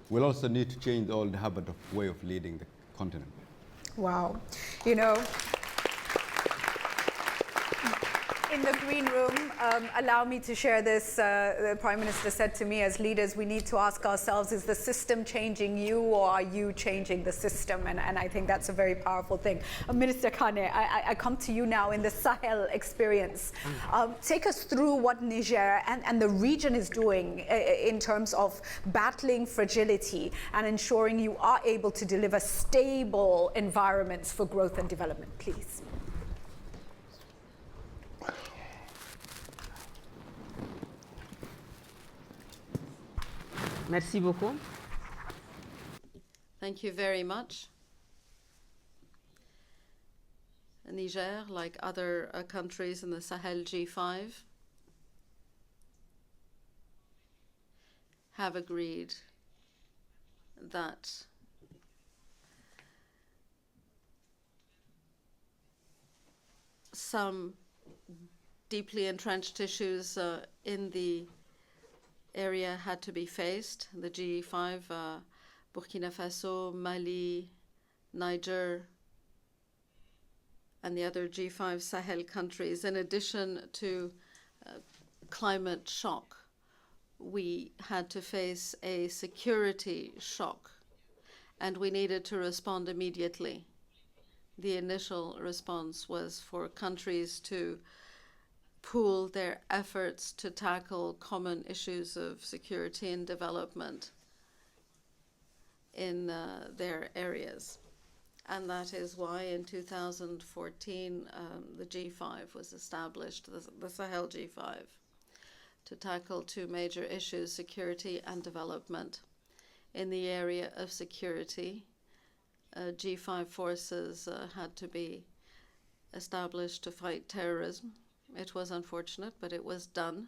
will also need to change all the habit of way of leading the continent. Wow. You know, in the green room, allow me to share this. The Prime Minister said to me, as leaders, we need to ask ourselves, is the system changing you or are you changing the system? And I think that's a very powerful thing. Minister Kane, I come to you now in the Sahel experience. Take us through what Niger and the region is doing in terms of battling fragility and ensuring you are able to deliver stable environments for growth and development, please. Merci beaucoup. Thank you very much. Niger, like other countries in the Sahel G5, have agreed that some deeply entrenched issues in the area had to be faced. The G5, Burkina Faso, Mali, Niger, and the other G5 Sahel countries. In addition to climate shock, we had to face a security shock, and we needed to respond immediately. The initial response was for countries to pool their efforts to tackle common issues of security and development in their areas. And that is why in 2014 the G5 was established, the Sahel G5, to tackle two major issues, security and development. In the area of security, G5 forces had to be established to fight terrorism. It was unfortunate, but it was done.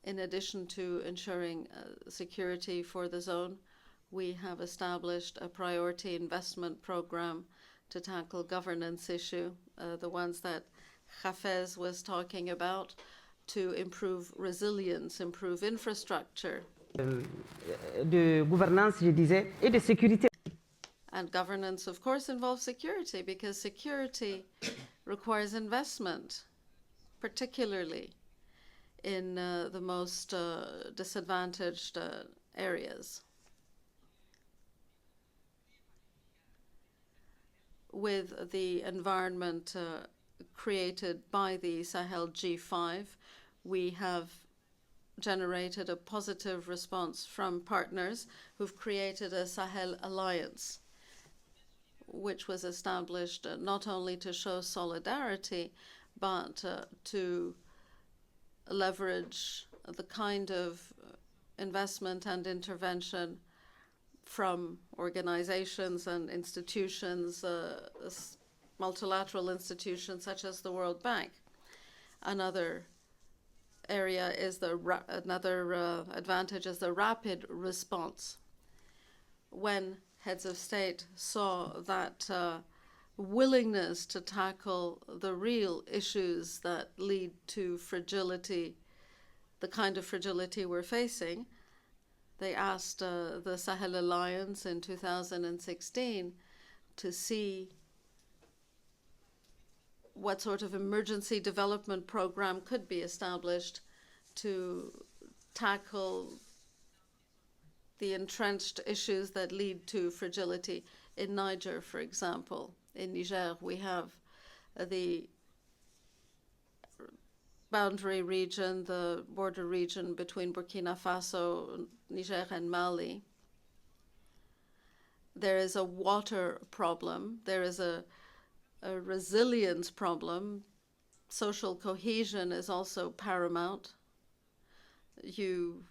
In addition to ensuring security for the zone, we have established a priority investment program to tackle governance issue, the ones that Hafez was talking about, to improve resilience, improve infrastructure. De gouvernance, je disais, et de sécurité. And governance, of course, involves security, because security requires investment, particularly in the most disadvantaged areas. With the environment created by the Sahel G5, we have generated a positive response from partners who've created a Sahel Alliance, which was established not only to show solidarity, but to leverage the kind of investment and intervention from organizations and institutions, multilateral institutions such as the World Bank. Another area is another advantage is the rapid response. When heads of state saw that willingness to tackle the real issues that lead to fragility, the kind of fragility we're facing, they asked the Sahel Alliance in 2016 to see what sort of emergency development program could be established to tackle the entrenched issues that lead to fragility. In Niger, for example, in Niger, we have the boundary region, the border region between Burkina Faso, Niger, and Mali. There is a water problem. There is a resilience problem. Social cohesion is also paramount. You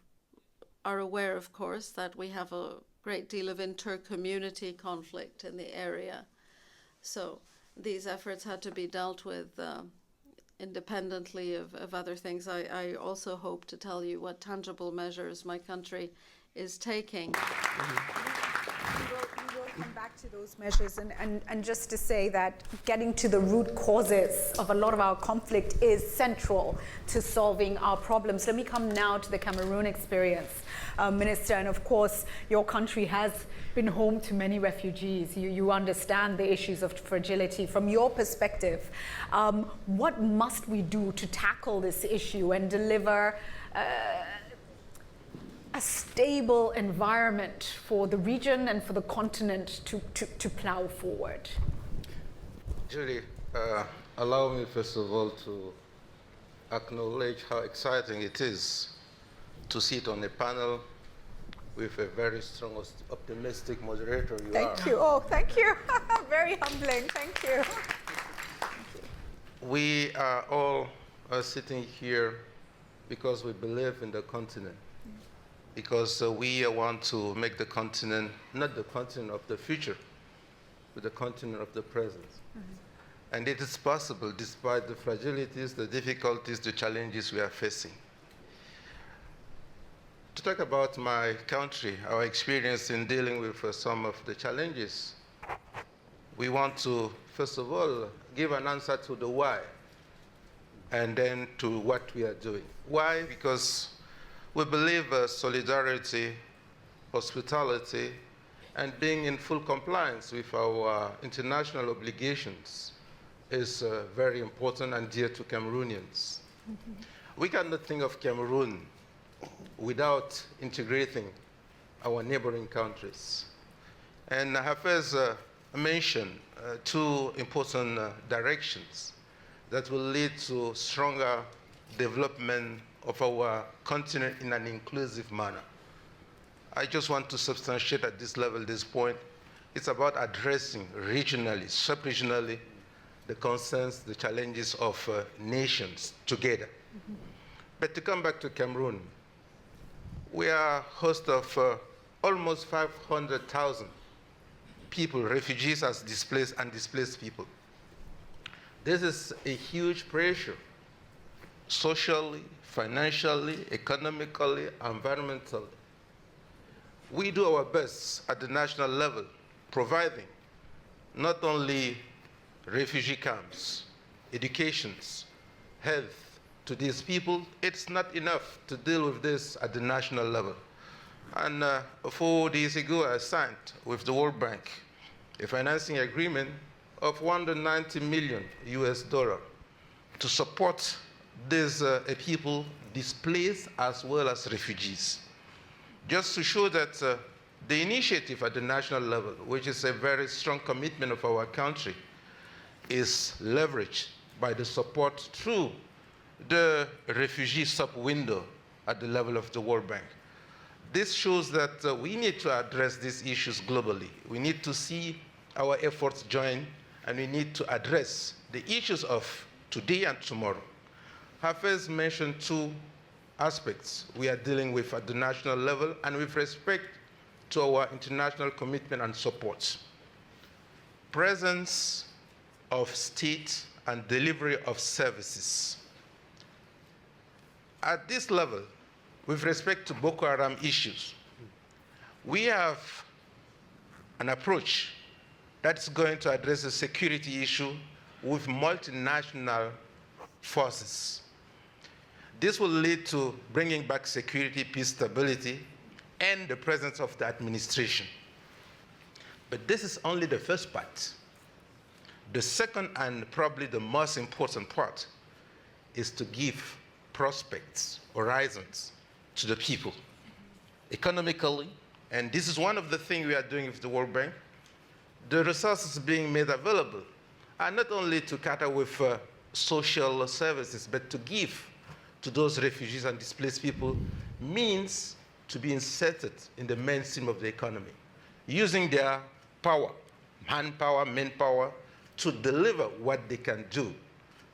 are aware, of course, that we have a great deal of inter-community conflict in the area. So these efforts had to be dealt with independently of other things. I also hope to tell you what tangible measures my country is taking. come back to those measures and just to say that getting to the root causes of a lot of our conflict is central to solving our problems. Let me come now to the Cameroon experience, Minister. And of course, your country has been home to many refugees. You understand the issues of fragility. From your perspective, what must we do to tackle this issue and deliver a stable environment for the region and for the continent to plow forward? Julie, allow me first of all to acknowledge how exciting it is to sit on a panel with a very strong, optimistic moderator you are. Thank you. Oh, thank you. Very humbling. Thank you. We are all sitting here because we believe in the continent. Because we want to make the continent, not the continent of the future, but the continent of the present. Mm-hmm. And it is possible despite the fragilities, the difficulties, the challenges we are facing. To talk about my country, our experience in dealing with some of the challenges, we want to, first of all, give an answer to the why, and then to what we are doing. Why? Because we believe solidarity, hospitality, and being in full compliance with our international obligations is very important and dear to Cameroonians. Mm-hmm. We cannot think of Cameroon without integrating our neighboring countries. And I have first mentioned two important directions that will lead to stronger development of our continent in an inclusive manner. I just want to substantiate at this level, this point. It's about addressing regionally, sub-regionally, the concerns, the challenges of nations together. Mm-hmm. But to come back to Cameroon, we are host of almost 500,000 people, refugees as displaced and displaced people. This is a huge pressure, socially, financially, economically, environmentally. We do our best at the national level, providing not only refugee camps, educations, health to these people. It's not enough to deal with this at the national level. And 4 days ago, I signed with the World Bank a financing agreement of $190 million to support these people displaced as well as refugees. Just to show that the initiative at the national level, which is a very strong commitment of our country, is leveraged by the support through the refugee sub-window at the level of the World Bank. This shows that we need to address these issues globally. We need to see our efforts join, and we need to address the issues of today and tomorrow. Hafez mentioned two aspects we are dealing with at the national level and with respect to our international commitment and support. Presence of state and delivery of services. At this level, with respect to Boko Haram issues, we have an approach that's going to address the security issue with multinational forces. This will lead to bringing back security, peace, stability, and the presence of the administration. But this is only the first part. The second and probably the most important part is to give prospects, horizons to the people, economically. And this is one of the things we are doing with the World Bank. The resources being made available are not only to cater with social services, but to give to those refugees and displaced people means to be inserted in the mainstream of the economy, using their power, manpower, to deliver what they can do.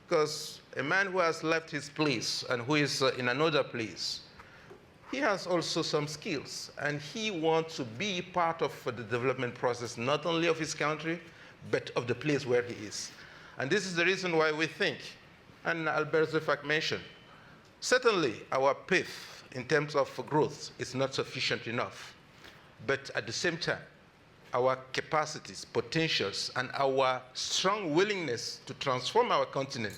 Because a man who has left his place and who is in another place, he has also some skills, and he wants to be part of the development process, not only of his country, but of the place where he is. And this is the reason why we think, and Albert Zefak mentioned, certainly our path in terms of growth is not sufficient enough. But at the same time, our capacities, potentials, and our strong willingness to transform our continent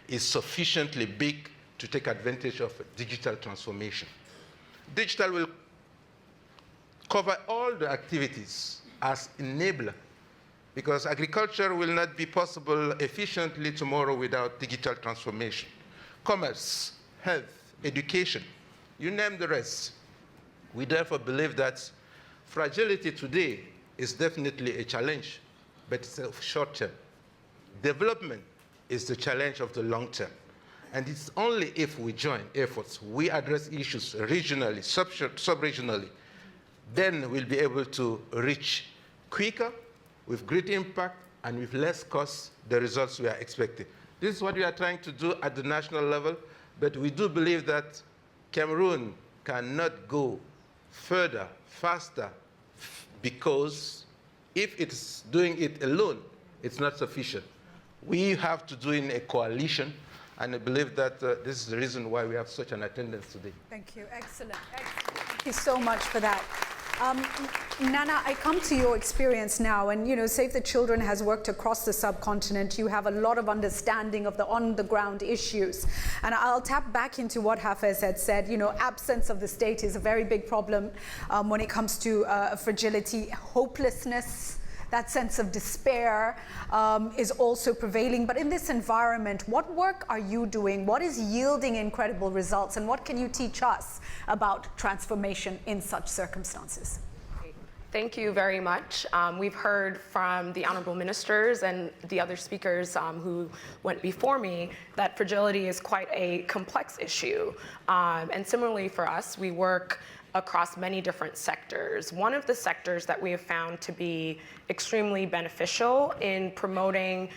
is sufficiently big to take advantage of digital transformation. Digital will cover all the activities as enabler, because agriculture will not be possible efficiently tomorrow without digital transformation. Commerce, health, education, you name the rest. We therefore believe that fragility today is definitely a challenge, but it's of short term. Development is the challenge of the long term. And it's only if we join efforts, we address issues regionally, sub-regionally, then we'll be able to reach quicker, with great impact, and with less cost, the results we are expecting. This is what we are trying to do at the national level, but we do believe that Cameroon cannot go further, faster, because if it's doing it alone, it's not sufficient. We have to do it in a coalition, and I believe that this is the reason why we have such an attendance today. Thank you. Excellent. Excellent. Thank you so much for that. Nana, I come to your experience now, and Save the Children has worked across the subcontinent. You have a lot of understanding of the on-the-ground issues. And I'll tap back into what Hafez had said. Absence of the state is a very big problem when it comes to fragility, hopelessness. That sense of despair is also prevailing. But in this environment, what work are you doing? What is yielding incredible results? And what can you teach us about transformation in such circumstances? Thank you very much. We've heard from the honorable ministers and the other speakers who went before me that fragility is quite a complex issue. And similarly for us, we work across many different sectors. One of the sectors that we have found to be extremely beneficial in promoting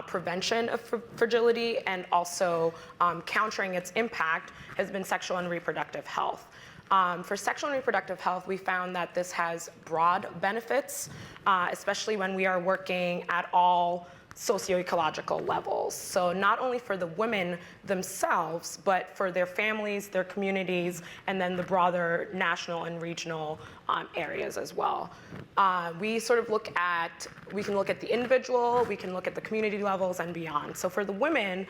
prevention of fragility and also countering its impact has been sexual and reproductive health. For sexual and reproductive health, we found that this has broad benefits, especially when we are working at all socioecological levels. So not only for the women themselves, but for their families, their communities, and then the broader national and regional areas as well. We can look at the individual, we can look at the community levels and beyond. So for the women,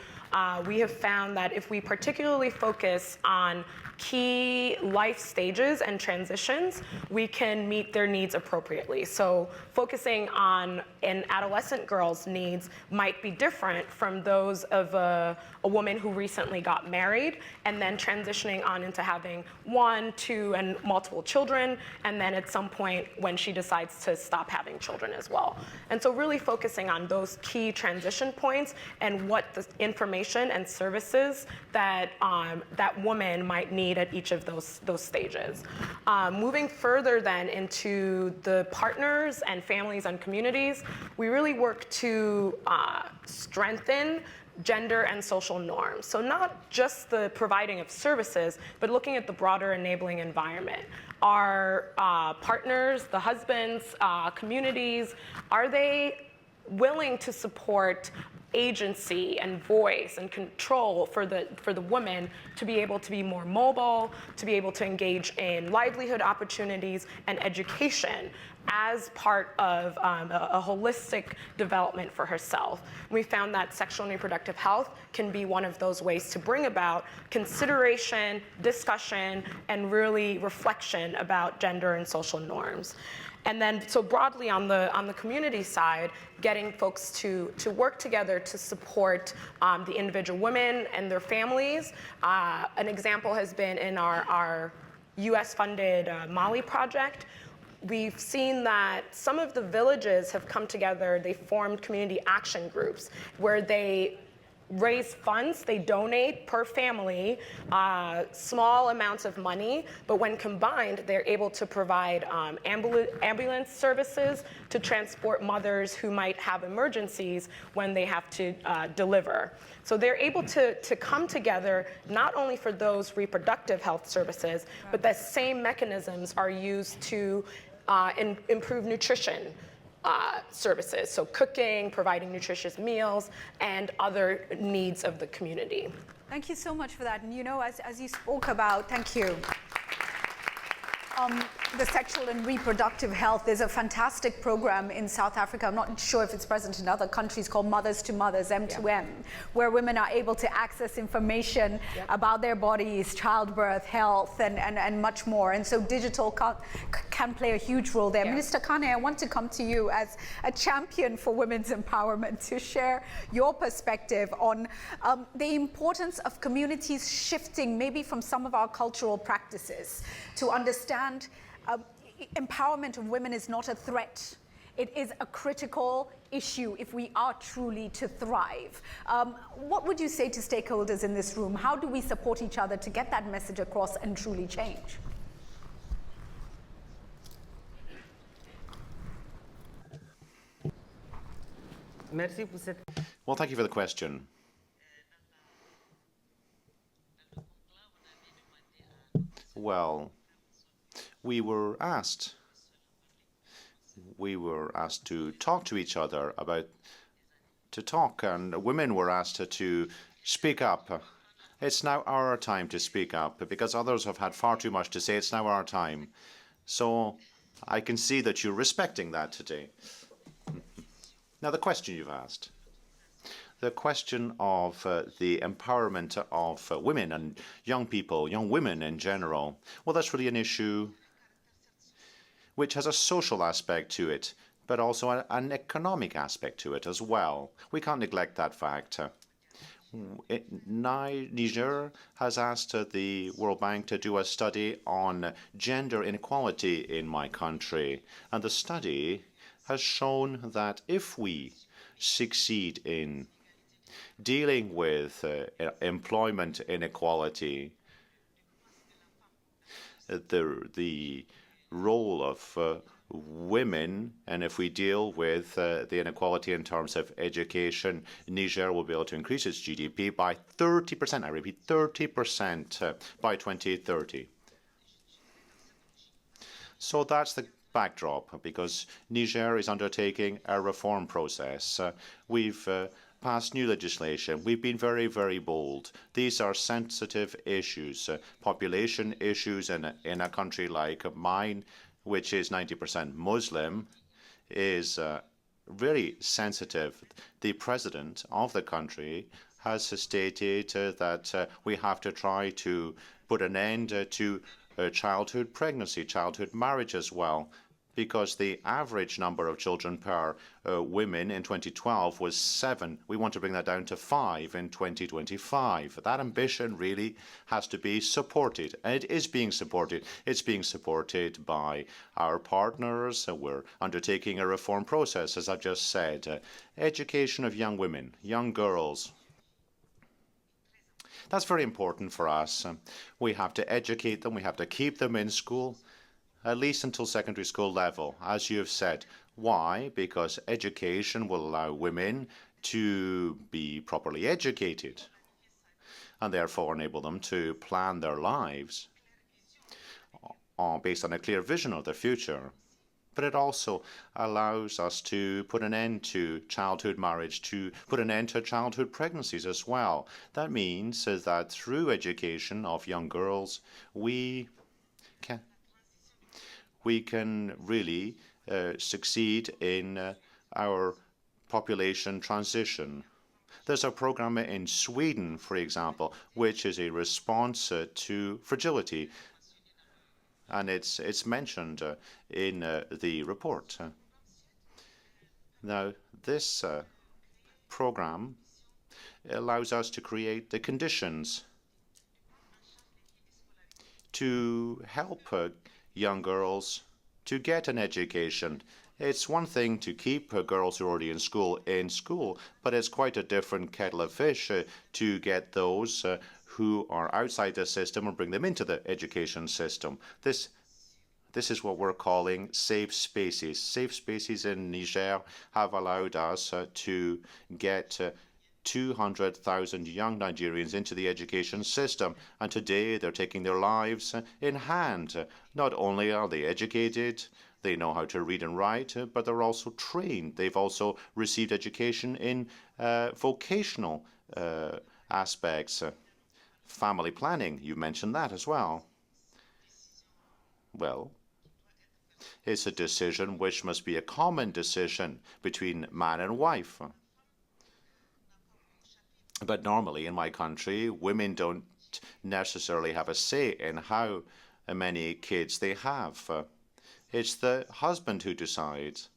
we have found that if we particularly focus on key life stages and transitions, we can meet their needs appropriately. So focusing on an adolescent girl's needs might be different from those of a woman who recently got married and then transitioning on into having 1, 2, and multiple children, and then at some point when she decides to stop having children as well. And so really focusing on those key transition points and what the information and services that that woman might need at each of those stages. Moving further then into the partners and families and communities, we really work to strengthen gender and social norms. So not just the providing of services, but looking at the broader enabling environment. Our partners, the husbands, communities, are they willing to support agency and voice and control for the woman to be able to be more mobile, to be able to engage in livelihood opportunities and education as part of a holistic development for herself. We found that sexual and reproductive health can be one of those ways to bring about consideration, discussion, and really reflection about gender and social norms. And then, so broadly on the community side, getting folks to work together to support the individual women and their families. An example has been in our US-funded Mali project. We've seen that some of the villages have come together, they formed community action groups where they raise funds, they donate per family small amounts of money, but when combined, they're able to provide ambulance services to transport mothers who might have emergencies when they have to deliver. So they're able to come together not only for those reproductive health services, but the same mechanisms are used to improve nutrition services, so cooking, providing nutritious meals, and other needs of the community. Thank you so much for that. And as you spoke about, thank you. the sexual and reproductive health. There's a fantastic program in South Africa, I'm not sure if it's present in other countries, called Mothers to Mothers, M2M, where women are able to access information about their bodies, childbirth, health, and much more. And so digital can play a huge role there. Minister Kane, I want to come to you as a champion for women's empowerment to share your perspective on the importance of communities shifting maybe from some of our cultural practices to understand empowerment of women is not a threat. It is a critical issue if we are truly to thrive. What would you say to stakeholders in this room? How do we support each other to get that message across and truly change? Well, thank you for the question. Well, we were asked to talk to each other and women were asked to speak up. It's now our time to speak up because others have had far too much to say. It's now our time. So I can see that you're respecting that today. Now, the question you've asked. The question of the empowerment of women and young people, young women in general, well, that's really an issue which has a social aspect to it, but also an economic aspect to it as well. We can't neglect that fact. Niger has asked the World Bank to do a study on gender inequality in my country, and the study has shown that if we succeed in dealing with employment inequality, the role of women, and if we deal with the inequality in terms of education, Niger will be able to increase its GDP by 30%, I repeat, 30% by 2030. So that's the backdrop, because Niger is undertaking a reform process. We've passed new legislation. We've been very, very bold. These are sensitive issues, population issues in a country like mine, which is 90% Muslim, is really sensitive. The president of the country has stated that we have to try to put an end to childhood pregnancy, childhood marriage as well, because the average number of children per women in 2012 was 7. We want to bring that down to 5 in 2025. That ambition really has to be supported, and it is being supported. It's being supported by our partners. We're undertaking a reform process, as I've just said. Education of young women, young girls. That's very important for us. We have to educate them. We have to keep them in school, at least until secondary school level, as you have said. Why? Because education will allow women to be properly educated and therefore enable them to plan their lives based on a clear vision of their future. But it also allows us to put an end to childhood marriage, to put an end to childhood pregnancies as well. That means that through education of young girls, we can really succeed in our population transition. There's a program in Sweden, for example, which is a response to fragility, and it's mentioned in the report. Now, this program allows us to create the conditions to help young girls to get an education. It's one thing to keep girls who are already in school, but it's quite a different kettle of fish to get those who are outside the system and bring them into the education system. This is what we're calling safe spaces. Safe spaces in Niger have allowed us to get 200,000 young Nigerians into the education system, and today they're taking their lives in hand. Not only are they educated, they know how to read and write, but they're also trained. They've also received education in vocational aspects. Family planning, you mentioned that as well. Well, is a decision which must be a common decision between man and wife. But normally in my country, women don't necessarily have a say in how many kids they have. It's the husband who decides.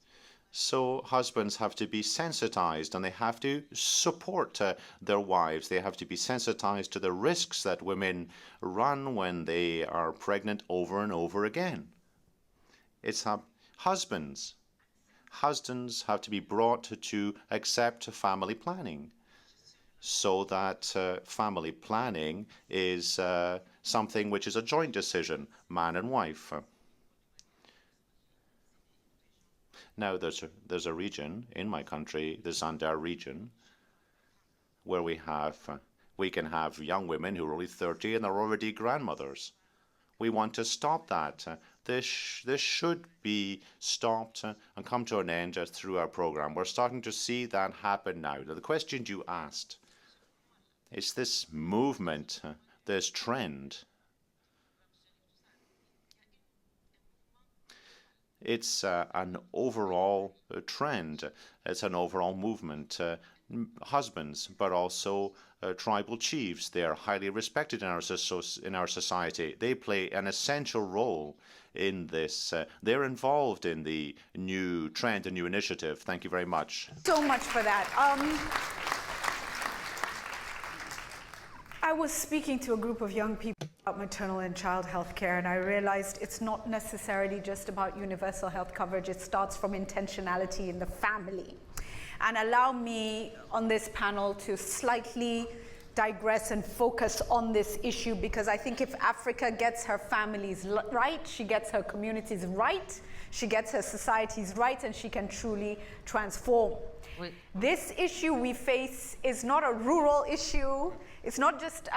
So husbands have to be sensitized, and they have to support their wives. They have to be sensitized to the risks that women run when they are pregnant over and over again. It's husbands. Husbands have to be brought to accept family planning, so that family planning is something which is a joint decision, man and wife. Now, there's a region in my country, the Zandar region, where we can have young women who are only 30 and they're already grandmothers. We want to stop that. This should be stopped and come to an end through our program. We're starting to see that happen now. Now, the question you asked, is this movement, this trend. It's an overall trend. It's an overall movement. Husbands, but also tribal chiefs. They are highly respected in our society. They play an essential role in this. They're involved in the new trend, the new initiative. Thank you very much. So much for that. I was speaking to a group of young people about maternal and child health care, and I realized it's not necessarily just about universal health coverage. It starts from intentionality in the family. And allow me on this panel to slightly digress and focus on this issue, because I think if Africa gets her families right, she gets her communities right, she gets her societies right, and she can truly transform. Oui. This issue we face is not a rural issue. It's not just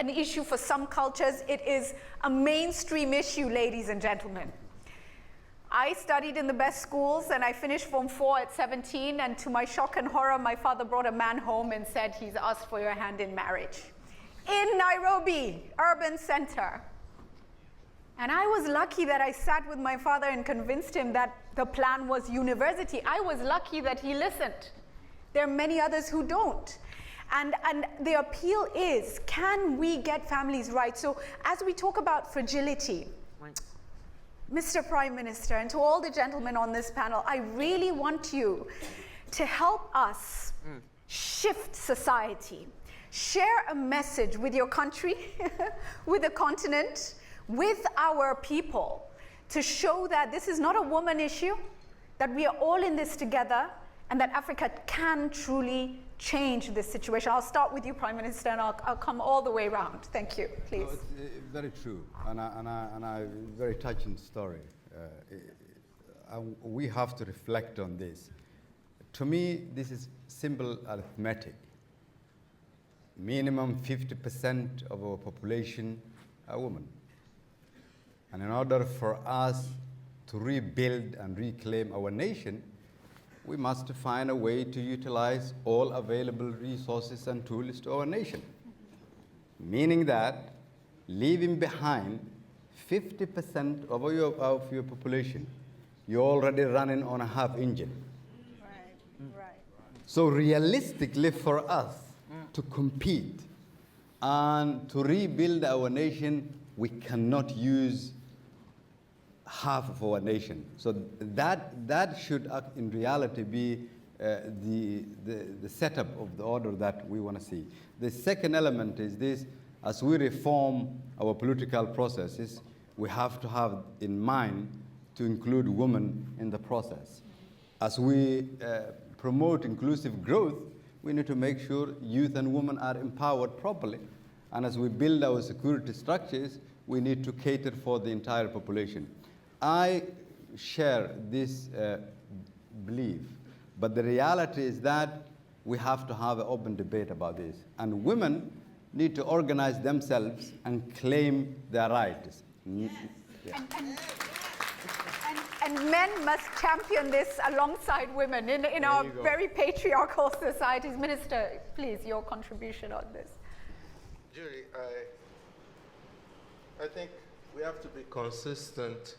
an issue for some cultures. It is a mainstream issue, ladies and gentlemen. I studied in the best schools, and I finished Form 4 at 17, and to my shock and horror, my father brought a man home and said he's asked for your hand in marriage. In Nairobi, urban center. And I was lucky that I sat with my father and convinced him that the plan was university. I was lucky that he listened. There are many others who don't. And the appeal is, can we get families right? So as we talk about fragility, Mr. Prime Minister, and to all the gentlemen on this panel, I really want you to help us shift society. Share a message with your country, with the continent, with our people, to show that this is not a woman issue, that we are all in this together, and that Africa can truly change this situation. I'll start with you, Prime Minister, and I'll come all the way around. Thank you, please. No, it's very true, and a very touching story. We have to reflect on this. To me, this is simple arithmetic. Minimum 50% of our population are women. And in order for us to rebuild and reclaim our nation, we must find a way to utilize all available resources and tools to our nation. Meaning that leaving behind 50% of your population, you're already running on a half engine. Right. So realistically for us to compete and to rebuild our nation, we cannot use half of our nation. So that should in reality be the setup of the order that we want to see. The second element is this: as we reform our political processes, we have to have in mind to include women in the process. As we promote inclusive growth, we need to make sure youth and women are empowered properly. And as we build our security structures, we need to cater for the entire population. I share this belief, but the reality is that we have to have an open debate about this. And women need to organize themselves and claim their rights. Yes. And men must champion this alongside women in our very patriarchal societies. Minister, please, your contribution on this. Julie, I think we have to be consistent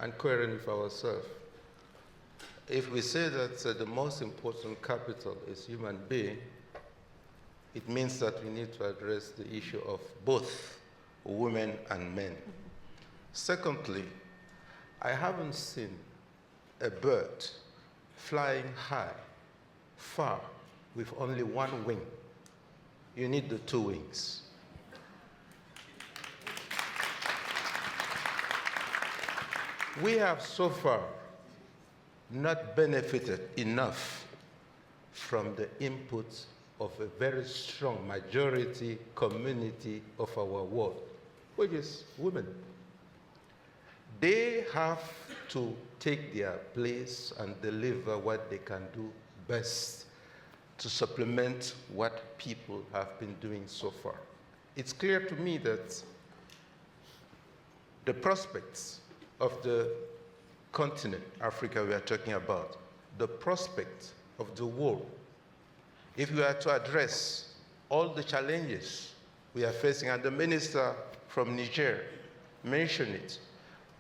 and coherent with ourselves. If we say that the most important capital is human being, it means that we need to address the issue of both women and men. Secondly, I haven't seen a bird flying high, far, with only one wing. You need the two wings. We have so far not benefited enough from the input of a very strong majority community of our world, which is women. They have to take their place and deliver what they can do best to supplement what people have been doing so far. It's clear to me that the prospects of the continent, Africa we are talking about, the prospect of the world, if we are to address all the challenges we are facing, and the minister from Niger mentioned it,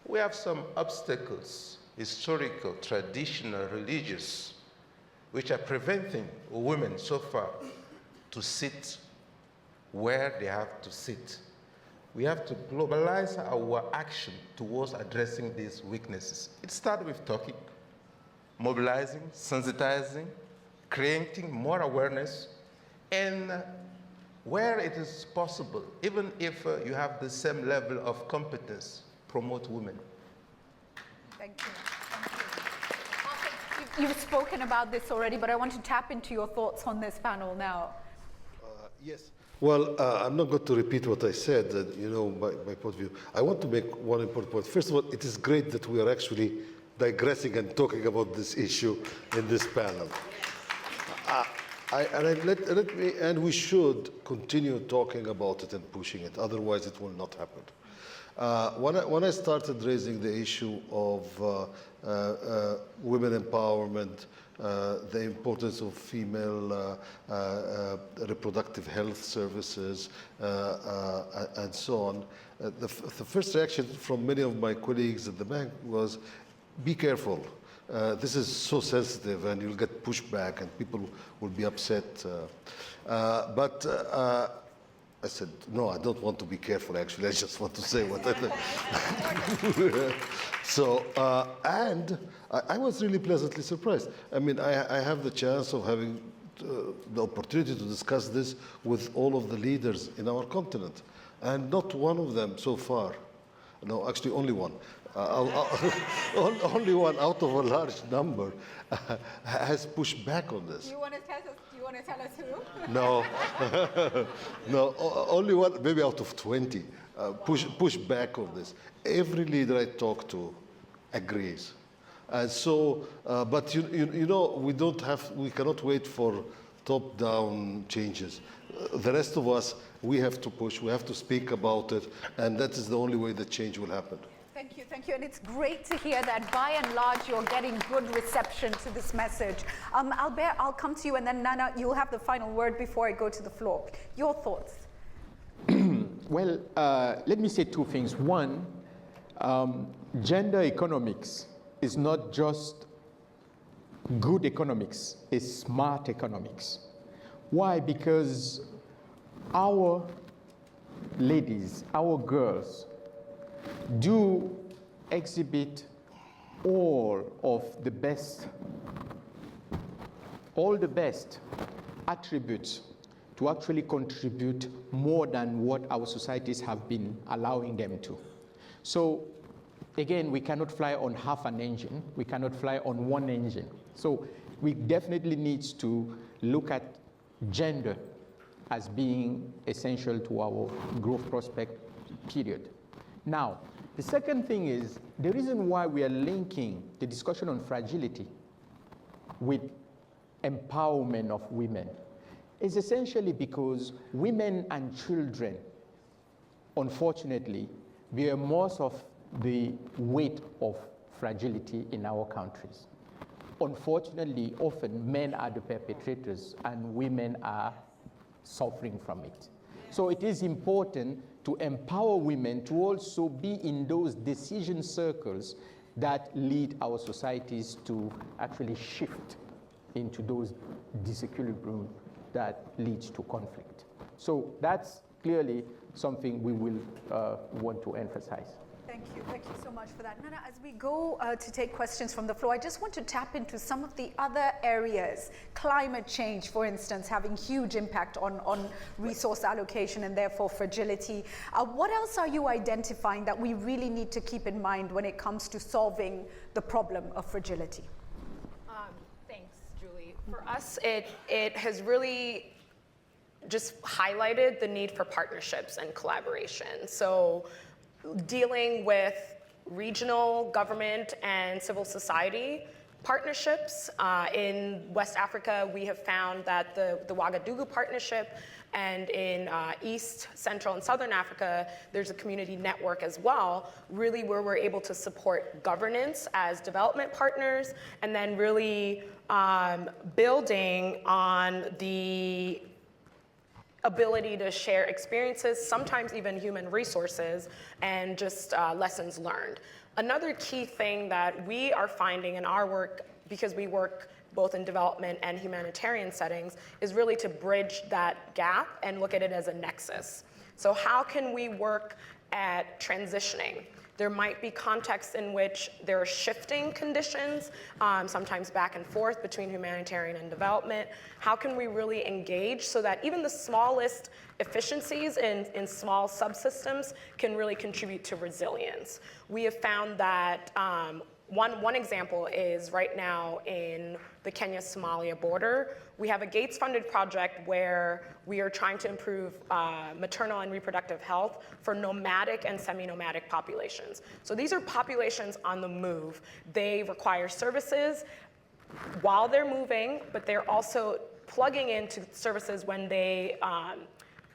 we have some obstacles, historical, traditional, religious, which are preventing women so far to sit where they have to sit. We have to globalize our action towards addressing these weaknesses. It starts with talking, mobilizing, sensitizing, creating more awareness, and where it is possible, even if you have the same level of competence, promote women. Thank you. Thank you. You've spoken about this already, but I want to tap into your thoughts on this panel now. Yes. Well, I'm not going to repeat what I said, my point of view. I want to make one important point. First of all, it is great that we are actually digressing and talking about this issue in this panel. And we should continue talking about it and pushing it, otherwise it will not happen. When I started raising the issue of women empowerment, the importance of female reproductive health services, and so on, the first reaction from many of my colleagues at the bank was, be careful. This is so sensitive and you'll get pushback and people will be upset. But I said, no, I don't want to be careful, actually. I just want to say what I think. So, and I was really pleasantly surprised. I mean, I have the chance of having the opportunity to discuss this with all of the leaders in our continent. And not one of them so far, no, actually only one. Only one out of a large number has pushed back on this. Do you want to tell us who? No, no, only one, maybe out of 20, push back on this. Every leader I talk to agrees. And so, but you know, we cannot wait for top-down changes. The rest of us, we have to push, we have to speak about it, and that is the only way that change will happen. Thank you, and it's great to hear that by and large you're getting good reception to this message. Albert, I'll come to you, and then Nana, you'll have the final word before I go to the floor. Your thoughts? Well, let me say two things. One, gender economics is not just good economics, it's smart economics. Why? Because our ladies, our girls, do exhibit all the best attributes to actually contribute more than what our societies have been allowing them to. So again, we cannot fly on half an engine, we cannot fly on one engine. So we definitely need to look at gender as being essential to our growth prospect, period. Now, the second thing is, the reason why we are linking the discussion on fragility with empowerment of women is essentially because women and children, unfortunately, bear most of the weight of fragility in our countries. Unfortunately, often men are the perpetrators and women are suffering from it. So it is important to empower women to also be in those decision circles that lead our societies to actually shift into those disequilibrium that leads to conflict. So that's clearly something we will want to emphasize. Thank you so much for that. Nana, as we go to take questions from the floor, I just want to tap into some of the other areas. Climate change, for instance, having huge impact on resource allocation and therefore fragility. What else are you identifying that we really need to keep in mind when it comes to solving the problem of fragility? Thanks, Julie. For us, it has really just highlighted the need for partnerships and collaboration. So dealing with regional government and civil society partnerships. In West Africa, we have found that the Ouagadougou Partnership, and in East, Central, and Southern Africa, there's a community network as well, really where we're able to support governance as development partners, and then really building on the ability to share experiences, sometimes even human resources, and just lessons learned. Another key thing that we are finding in our work, because we work both in development and humanitarian settings, is really to bridge that gap and look at it as a nexus. So how can we work at transitioning? There might be contexts in which there are shifting conditions, sometimes back and forth between humanitarian and development. How can we really engage so that even the smallest efficiencies in small subsystems can really contribute to resilience? We have found that one example is right now in the Kenya-Somalia border, we have a Gates-funded project where we are trying to improve maternal and reproductive health for nomadic and semi-nomadic populations. So these are populations on the move. They require services while they're moving, but they're also plugging into services when they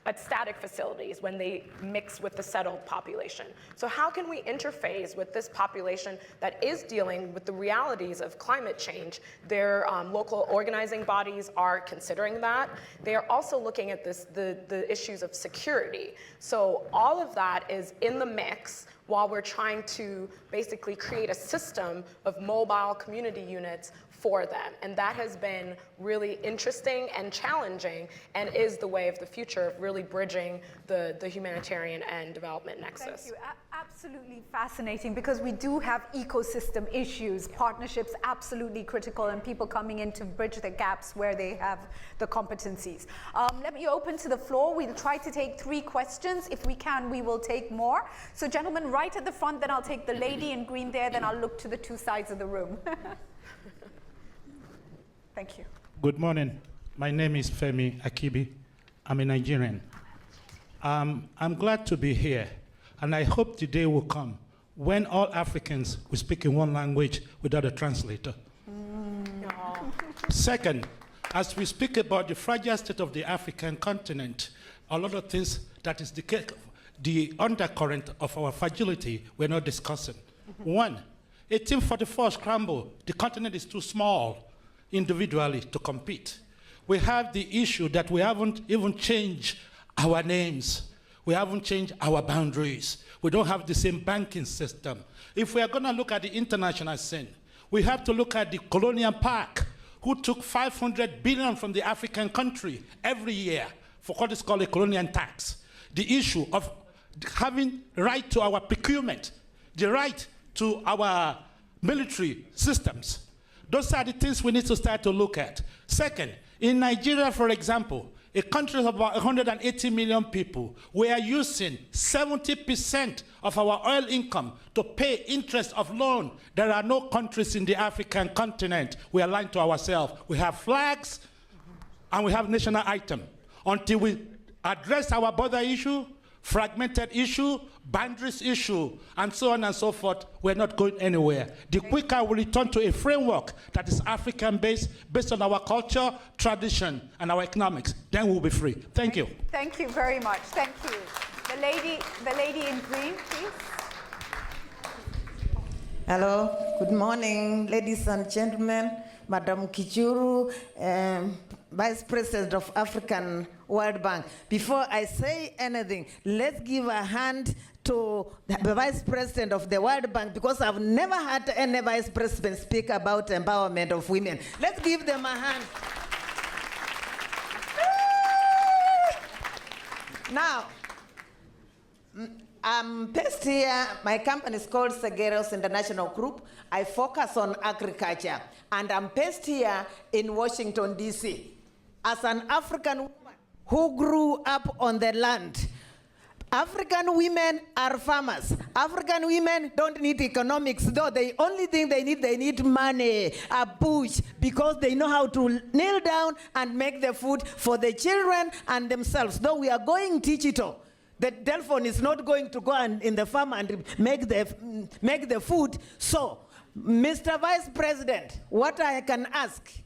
at static facilities when they mix with the settled population. So how can we interface with this population that is dealing with the realities of climate change? Their local organizing bodies are considering that. They are also looking at the issues of security. So all of that is in the mix while we're trying to basically create a system of mobile community units for them. And that has been really interesting and challenging, and is the way of the future of really bridging the humanitarian and development nexus. Thank you. Absolutely fascinating, because we do have ecosystem issues, partnerships absolutely critical, and people coming in to bridge the gaps where they have the competencies. Let me open to the floor. We'll try to take 3 questions. If we can, we will take more. So gentlemen, right at the front, then I'll take the lady in green there, then I'll look to the 2 sides of the room. Thank you. Good morning. My name is Femi Akibi. I'm a Nigerian. I'm glad to be here, and I hope the day will come when all Africans will speak in one language without a translator. Second, as we speak about the fragile state of the African continent, a lot of things that is the undercurrent of our fragility we're not discussing. 1, 1844 scramble. The continent is too small individually to compete. We have the issue that we haven't even changed our names. We haven't changed our boundaries. We don't have the same banking system. If we are going to look at the international scene, we have to look at the colonial park, who took 500 billion from the African country every year for what is called a colonial tax. The issue of having right to our procurement, the right to our military systems. Those are the things we need to start to look at. Second, in Nigeria, for example, a country of about 180 million people, we are using 70% of our oil income to pay interest of loan. There are no countries in the African continent. We are lying to ourselves. We have flags and we have national item. Until we address our border issue, fragmented issue, boundaries issue, and so on and so forth, we're not going anywhere. The quicker we return to a framework that is African-based, based on our culture, tradition, and our economics, then we'll be free. Thank you. Thank you very much. Thank you. The lady in green, please. Hello. Good morning, ladies and gentlemen. Madam Kijuru, Vice President of African World Bank. Before I say anything, let's give a hand to the Vice President of the World Bank, because I've never had any Vice President speak about empowerment of women. Let's give them a hand. Now, I'm based here. My company is called Segueros International Group. I focus on agriculture, and I'm based here in Washington, D.C. As an African woman who grew up on the land, African women are farmers. African women don't need economics, though. The only thing they need money, a bush, because they know how to kneel down and make the food for the children and themselves. Though we are going digital, the telephone is not going to go in the farm and make the food. So, Mr. Vice President, what I can ask,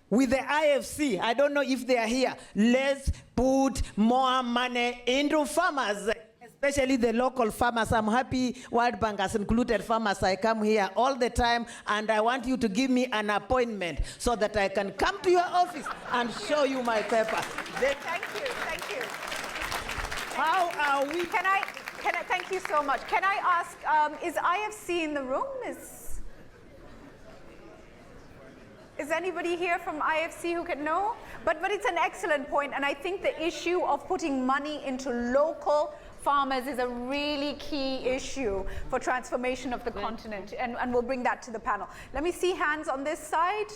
with the IFC, I don't know if they are here, let's put more money into farmers, especially the local farmers. I'm happy World Bank has included farmers. I come here all the time, and I want you to give me an appointment so that I can come to your office and show you my paper. Thank you. How are we? Can I thank you so much. Can I ask, is IFC in the room? Is anybody here from IFC who can know? But it's an excellent point, and I think the issue of putting money into local farmers is a really key issue for transformation of the continent, and we'll bring that to the panel. Let me see hands on this side.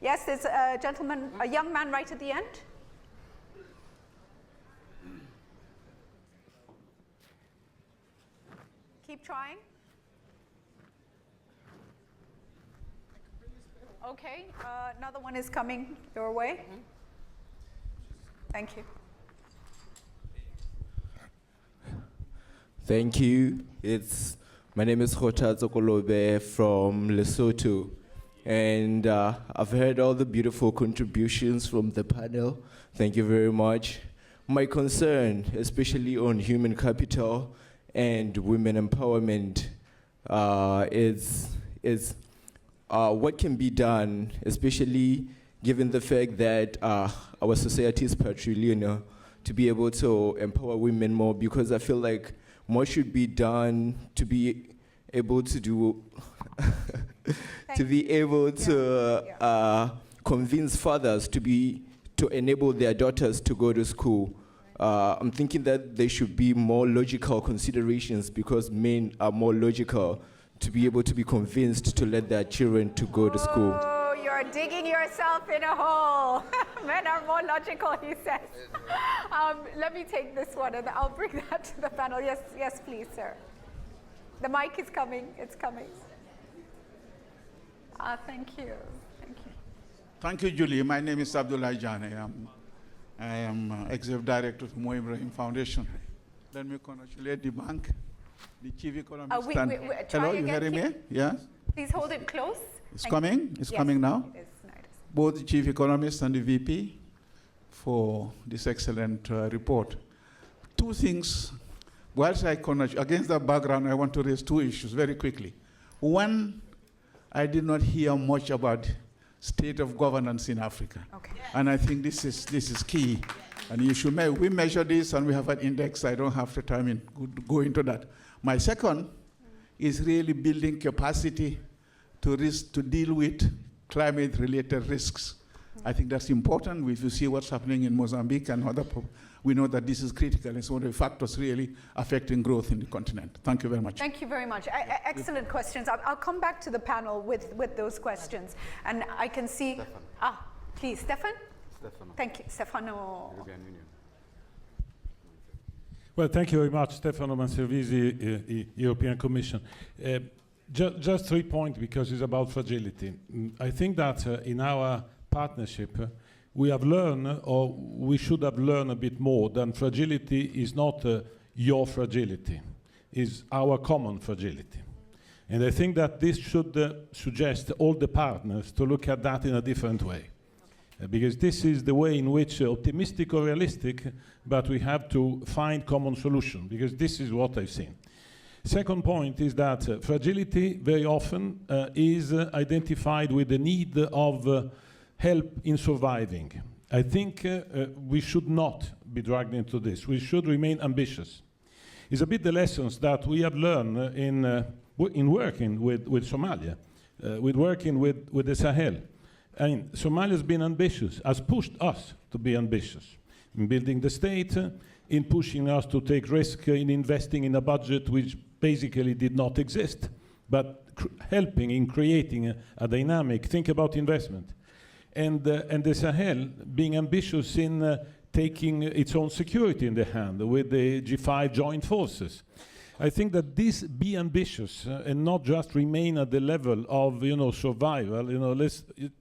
Yes, there's a gentleman, a young man right at the end. Keep trying. Okay, another one is coming your way. Thank you. Thank you. My name is Khota Tsokolobe from Lesotho, and I've heard all the beautiful contributions from the panel. Thank you very much. My concern, especially on human capital and women empowerment, is what can be done, especially given the fact that our society is patrilineal, to be able to empower women more, because I feel like more should be done to be able to do, convince fathers to enable their daughters to go to school. I'm thinking that there should be more logical considerations, because men are more logical, to be able to be convinced to let their children to go to school. Oh, you're digging yourself in a hole. Men are more logical, he says. Let me take this one, and I'll bring that to the panel. Yes, please, sir. The mic is coming. It's coming. Thank you. Thank you, Julie. My name is Abdullah Jane. I am Executive Director of Mo Ibrahim Foundation. Let me congratulate the bank, the Chief Economist. Hello, you hearing me? Yes? Please hold it close. It's coming? It's coming now? It is. No, it is. Both the Chief Economist and the VP for this excellent report. Two things. Whilst against that background, I want to raise two issues very quickly. One, I did not hear much about state of governance in Africa. Okay. And I think this is key. And you should we measure this, and we have an index. I don't have the time to go into that. My second is really building capacity to deal with climate-related risks. I think that's important. If you see what's happening in Mozambique and we know that this is critical. It's one of the factors really affecting growth in the continent. Thank you very much. Thank you very much. Excellent questions. I'll come back to the panel with those questions. And I can see... Stefan. Please, Stefan? Stefano. Thank you. Stefano. European Union. Well, thank you very much, Stefano Manservisi, European Commission. Just 3 points, because it's about fragility. I think that in our partnership, we have learned, or we should have learned a bit more, that fragility is not your fragility, it's our common fragility. And I think that this should suggest all the partners to look at that in a different way. Because this is the way in which, optimistic or realistic, but we have to find common solution, because this is what I've seen. Second point is that fragility very often is identified with the need of help in surviving. I think we should not be dragged into this. We should remain ambitious. is a bit the lessons that we have learned in working with Somalia, with working with the Sahel. I mean, Somalia has been ambitious, has pushed us to be ambitious in building the state, in pushing us to take risk in investing in a budget which basically did not exist, but helping in creating a dynamic. Think about investment. And the Sahel being ambitious in taking its own security in the hand with the G5 joint forces. I think that this be ambitious and not just remain at the level of survival.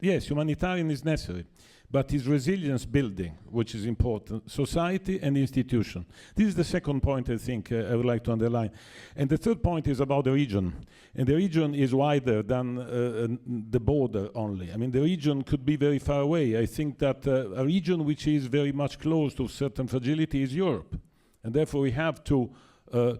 Yes, humanitarian is necessary, but is resilience building, which is important, society and institution. This is the second point I think I would like to underline. And the third point is about the region. And the region is wider than the border only. I mean, the region could be very far away. I think that a region which is very much close to certain fragility is Europe. And therefore we have to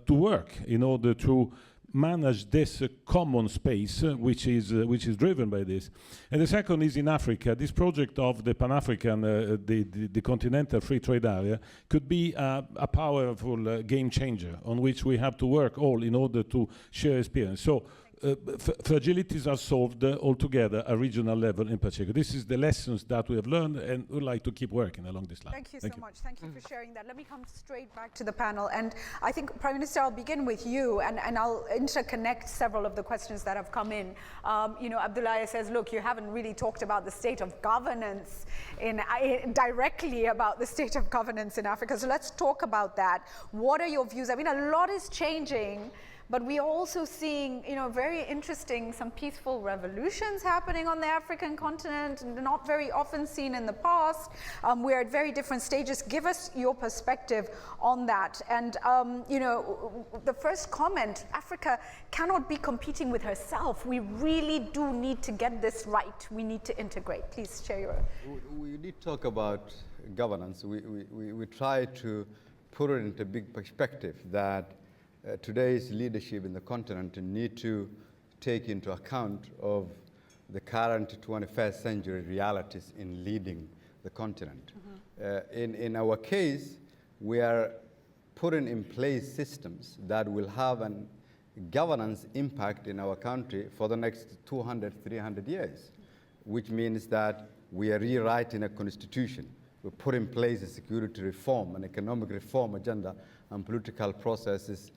work in order to manage this common space which is driven by this. And the second is in Africa. This project of the Pan-African, the continental free trade area could be a powerful game changer on which we have to work all in order to share experience. So fragilities are solved altogether at regional level in particular. This is the lessons that we have learned and would like to keep working along this line. Thank you so much. Thank you for sharing that. Let me come straight back to the panel. And I think, Prime Minister, I'll begin with you and I'll interconnect several of the questions that have come in. Abdoulaye says, look, you haven't really talked about the state of governance directly about the state of governance in Africa. So let's talk about that. What are your views? I mean, a lot is changing. But we are also seeing, very interesting, some peaceful revolutions happening on the African continent, not very often seen in the past. We're at very different stages. Give us your perspective on that. And, the first comment, Africa cannot be competing with herself. We really do need to get this right. We need to integrate. Please share your... We did talk about governance. We try to put it into big perspective that today's leadership in the continent need to take into account of the current 21st century realities in leading the continent. In our case, we are putting in place systems that will have a governance impact in our country for the next 200, 300 years, which means that we are rewriting a constitution. We put in place a security reform, an economic reform agenda, and political processes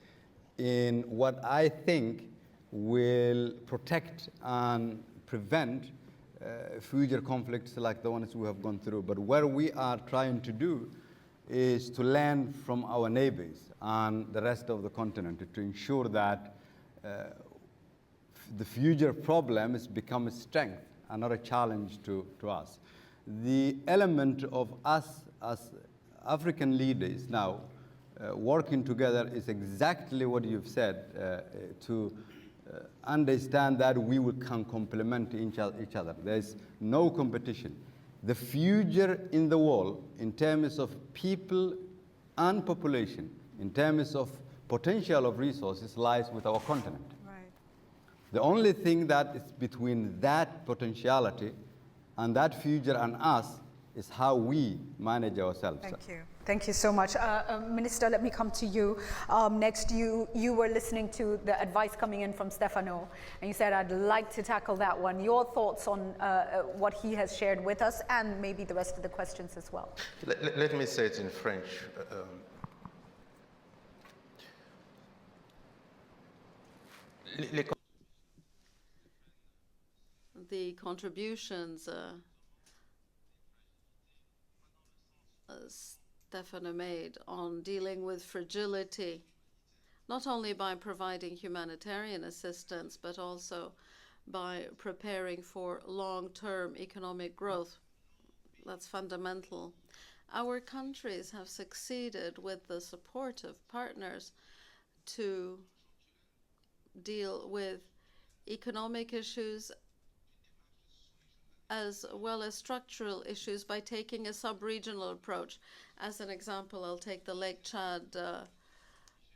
in what I think will protect and prevent future conflicts like the ones we have gone through. But what we are trying to do is to learn from our neighbors and the rest of the continent to ensure that the future problems become a strength and not a challenge to us. The element of us as African leaders now working together is exactly what you've said, to understand that we can complement each other. There's no competition. The future in the world, in terms of people and population, in terms of potential of resources, lies with our continent. Right. The only thing that is between that potentiality and that future and us is how we manage ourselves. Thank you. Thank you so much. Minister, let me come to you. Next, you were listening to the advice coming in from Stefano, and you said, I'd like to tackle that one. Your thoughts on what he has shared with us, and maybe the rest of the questions as well. Let me say it in French. The contributions Stefano made on dealing with fragility, not only by providing humanitarian assistance, but also by preparing for long-term economic growth. That's fundamental. Our countries have succeeded with the support of partners to deal with economic issues as well as structural issues by taking a sub-regional approach. As an example, I'll take the Lake Chad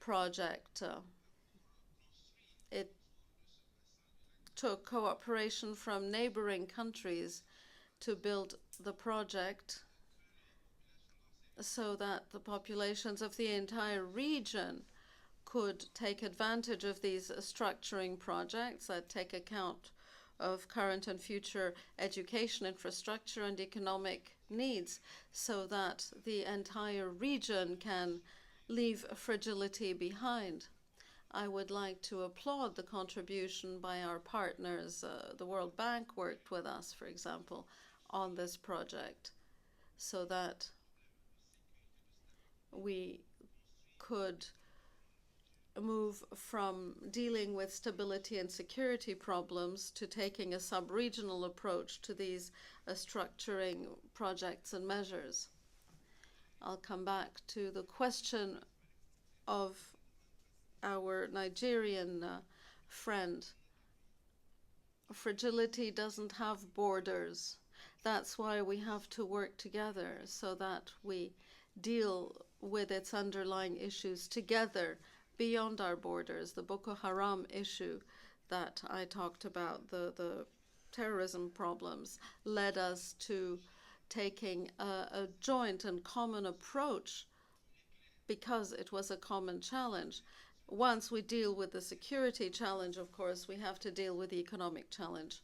project. It took cooperation from neighboring countries to build the project so that the populations of the entire region could take advantage of these structuring projects that take account of current and future education, infrastructure, and economic needs, so that the entire region can leave fragility behind. I would like to applaud the contribution by our partners. The World Bank worked with us, for example, on this project, so that we could move from dealing with stability and security problems to taking a sub-regional approach to these structuring projects and measures. I'll come back to the question of our Nigerian friend. Fragility doesn't have borders. That's why we have to work together, so that we deal with its underlying issues together beyond our borders. The Boko Haram issue that I talked about, the terrorism problems, led us to taking a joint and common approach because it was a common challenge. Once we deal with the security challenge, of course, we have to deal with the economic challenge.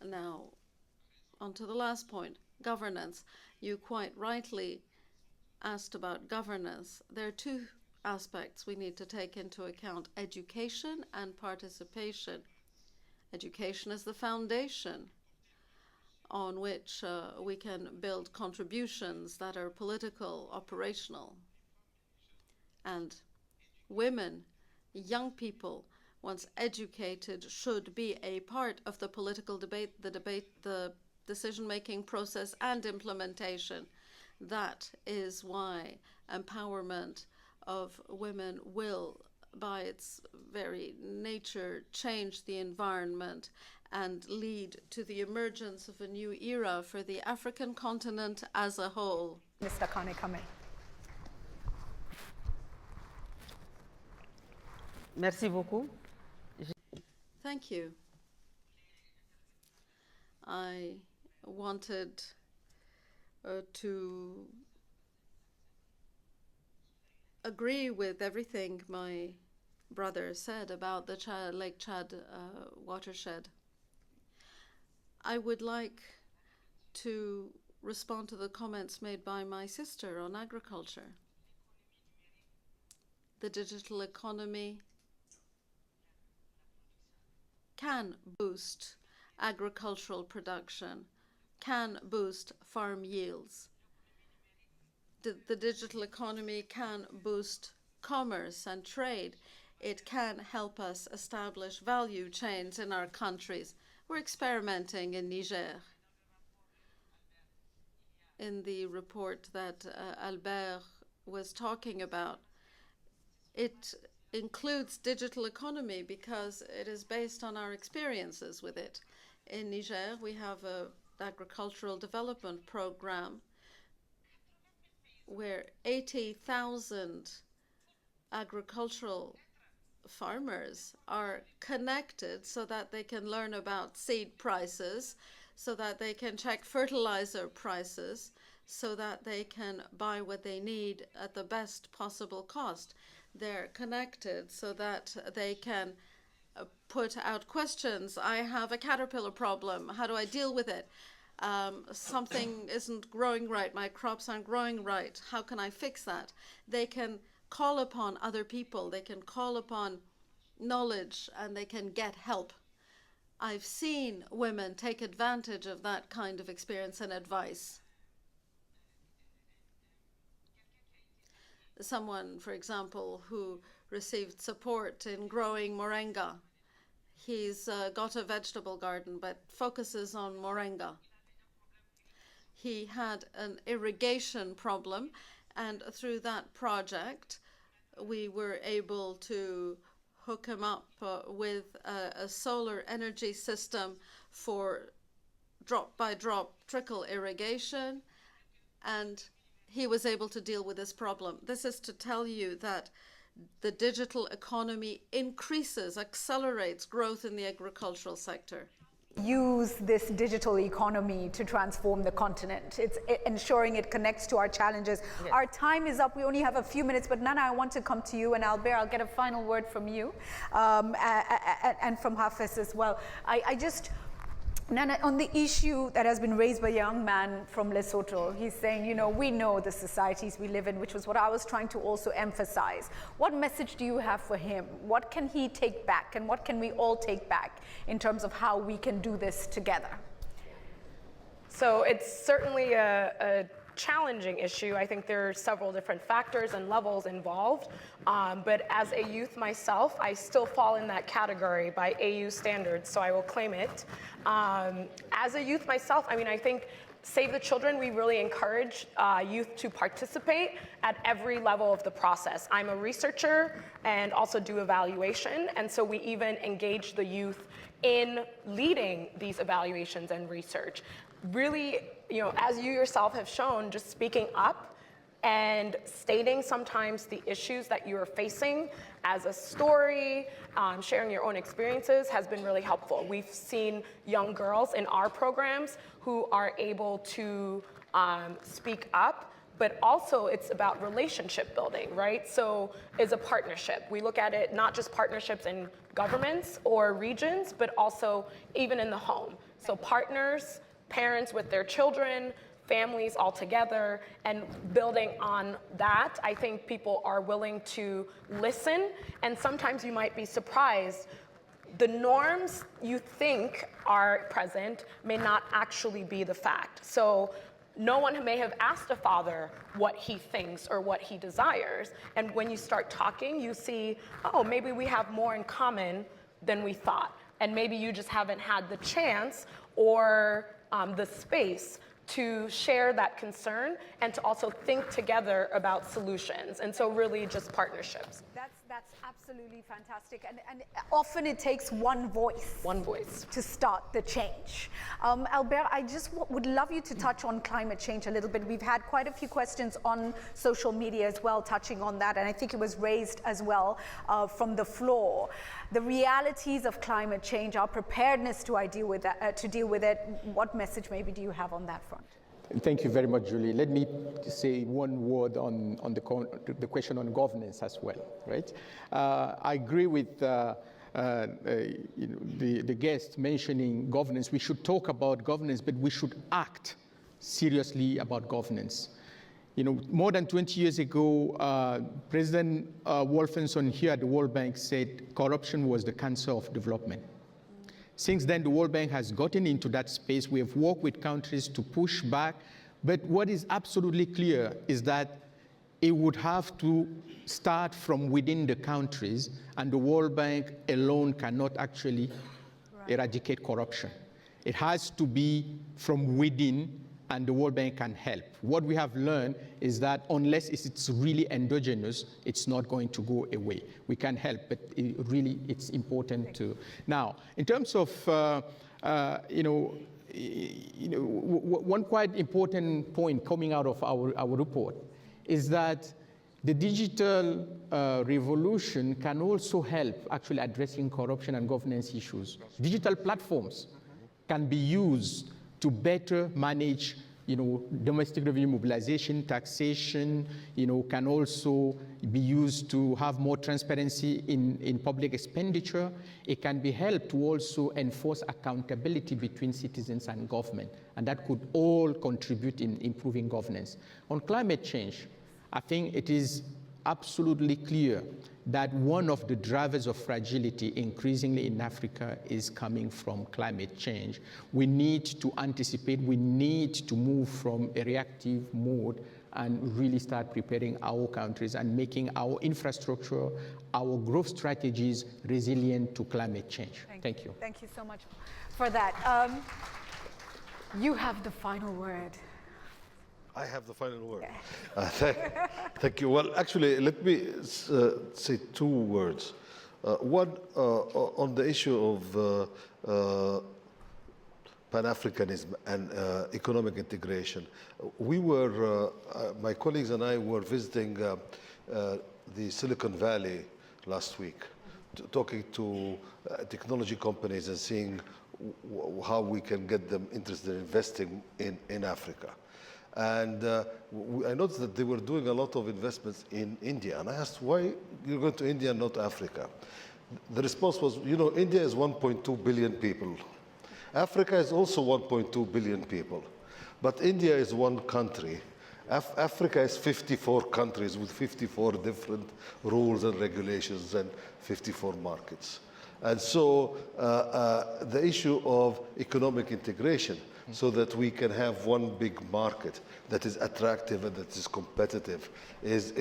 Now, on to the last point, governance. You quite rightly asked about governance. There are two aspects we need to take into account: education and participation. Education is the foundation on which we can build contributions that are political, operational. And women, young people, once educated, should be a part of the political debate, the decision-making process and implementation. That is why empowerment of women will, by its very nature, change the environment and lead to the emergence of a new era for the African continent as a whole. Mr. Kane Kame. Merci beaucoup. Thank you. I wanted to agree with everything my brother said about the Lake Chad watershed. I would like to respond to the comments made by my sister on agriculture. The digital economy can boost agricultural production, can boost farm yields. The digital economy can boost commerce and trade. It can help us establish value chains in our countries. We're experimenting in Niger. In the report that Albert was talking about, it includes digital economy because it is based on our experiences with it. In Niger, we have an agricultural development program where 80,000 agricultural farmers are connected so that they can learn about seed prices, so that they can check fertilizer prices, so that they can buy what they need at the best possible cost. They're connected so that they can put out questions. I have a caterpillar problem. How do I deal with it? Something isn't growing right. My crops aren't growing right. How can I fix that? They can call upon other people. They can call upon knowledge, and they can get help. I've seen women take advantage of that kind of experience and advice. Someone, for example, who received support in growing moringa. He's got a vegetable garden, but focuses on moringa. He had an irrigation problem, and through that project, we were able to hook him up with a solar energy system for drop-by-drop trickle irrigation, and he was able to deal with this problem. This is to tell you that the digital economy increases, accelerates growth in the agricultural sector. use this digital economy to transform the continent. It's ensuring it connects to our challenges. Yes. Our time is up. We only have a few minutes, but Nana, I want to come to you, and Albert, I'll get a final word from you, and from Hafiz as well. Nana, on the issue that has been raised by a young man from Lesotho, he's saying, you know, we know the societies we live in, which was what I was trying to also emphasize. What message do you have for him? What can he take back, and what can we all take back in terms of how we can do this together? So it's certainly a challenging issue. I think there are several different factors and levels involved, but as a youth myself, I still fall in that category by AU standards, so I will claim it. As a youth myself, I mean, I think Save the Children, we really encourage youth to participate at every level of the process. I'm a researcher and also do evaluation, and so we even engage the youth in leading these evaluations and research. Really, you know, as you yourself have shown, just speaking up and stating sometimes the issues that you are facing as a story, sharing your own experiences has been really helpful. We've seen young girls in our programs who are able to speak up, but also it's about relationship building, right? So it's a partnership. We look at it not just partnerships in governments or regions, but also even in the home. So partners, parents with their children, families all together, and building on that, I think people are willing to listen, and sometimes you might be surprised. The norms you think are present may not actually be the fact. So no one may have asked a father what he thinks or what he desires, and when you start talking, you see, oh, maybe we have more in common than we thought, and maybe you just haven't had the chance or the space to share that concern and to also think together about solutions. And so really just partnerships. That's absolutely fantastic. And often it takes one voice to start the change. Albert, I just would love you to touch on climate change a little bit. We've had quite a few questions on social media as well, touching on that. And I think it was raised as well from the floor. The realities of climate change, our preparedness to deal with it. What message maybe do you have on that front? Thank you very much, Julie. Let me say one word on the question on governance as well, right? I agree with the guest mentioning governance. We should talk about governance, but we should act seriously about governance. You know, more than 20 years ago, President Wolfenson here at the World Bank said corruption was the cancer of development. Since then, the World Bank has gotten into that space. We have worked with countries to push back. But what is absolutely clear is that it would have to start from within the countries, and the World Bank alone cannot actually eradicate corruption. It has to be from within, and the World Bank can help. What we have learned is that unless it's really endogenous, it's not going to go away. We can help, but it's important to. Now, in terms of, one quite important point coming out of our report is that the digital revolution can also help actually addressing corruption and governance issues. Digital platforms can be used to better manage, domestic revenue mobilization, taxation, can also be used to have more transparency in public expenditure. It can be helped to also enforce accountability between citizens and government, and that could all contribute in improving governance. On climate change, I think it is absolutely clear that one of the drivers of fragility increasingly in Africa is coming from climate change. We need to anticipate, we need to move from a reactive mode and really start preparing our countries and making our infrastructure, our growth strategies resilient to climate change. Thank you. Thank you so much for that. You have the final word. I have the final word. Thank you. Well, actually, let me say two words. One, on the issue of Pan-Africanism and economic integration. We were, my colleagues and I were visiting the Silicon Valley last week, talking to technology companies and seeing how we can get them interested in investing in Africa. And I noticed that they were doing a lot of investments in India. And I asked, why you're going to India and not Africa? The response was, you know, India is 1.2 billion people. Africa is also 1.2 billion people. But India is one country. Africa is 54 countries with 54 different rules and regulations and 54 markets. And so the issue of economic integration, so that we can have one big market that is attractive and that is competitive, is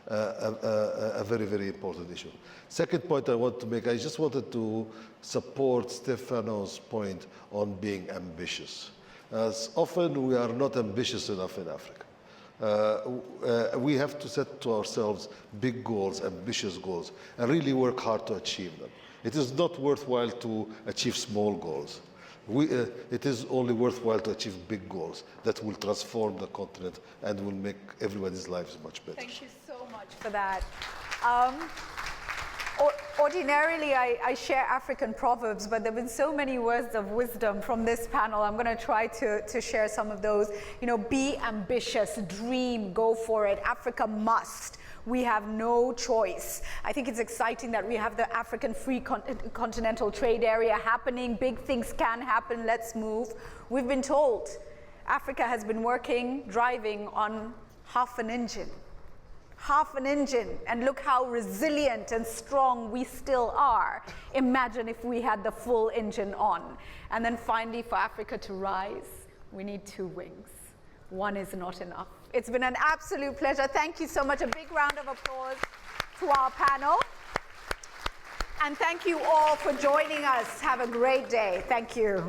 a very, very important issue. Second point I want to make, I just wanted to support Stefano's point on being ambitious. As often we are not ambitious enough in Africa. We have to set to ourselves big goals, ambitious goals, and really work hard to achieve them. It is not worthwhile to achieve small goals. It is only worthwhile to achieve big goals that will transform the continent and will make everybody's lives much better. Thank you so much for that. Ordinarily, I share African proverbs, but there have been so many words of wisdom from this panel. I'm going to try to share some of those. You know, be ambitious, dream, go for it. Africa must. We have no choice. I think it's exciting that we have the African Free Continental Trade Area happening. Big things can happen. Let's move. We've been told Africa has been driving on half an engine. Half an engine, and look how resilient and strong we still are. Imagine if we had the full engine on. And then finally, for Africa to rise, we need 2 wings. One is not enough. It's been an absolute pleasure. Thank you so much. A big round of applause to our panel. And thank you all for joining us. Have a great day. Thank you.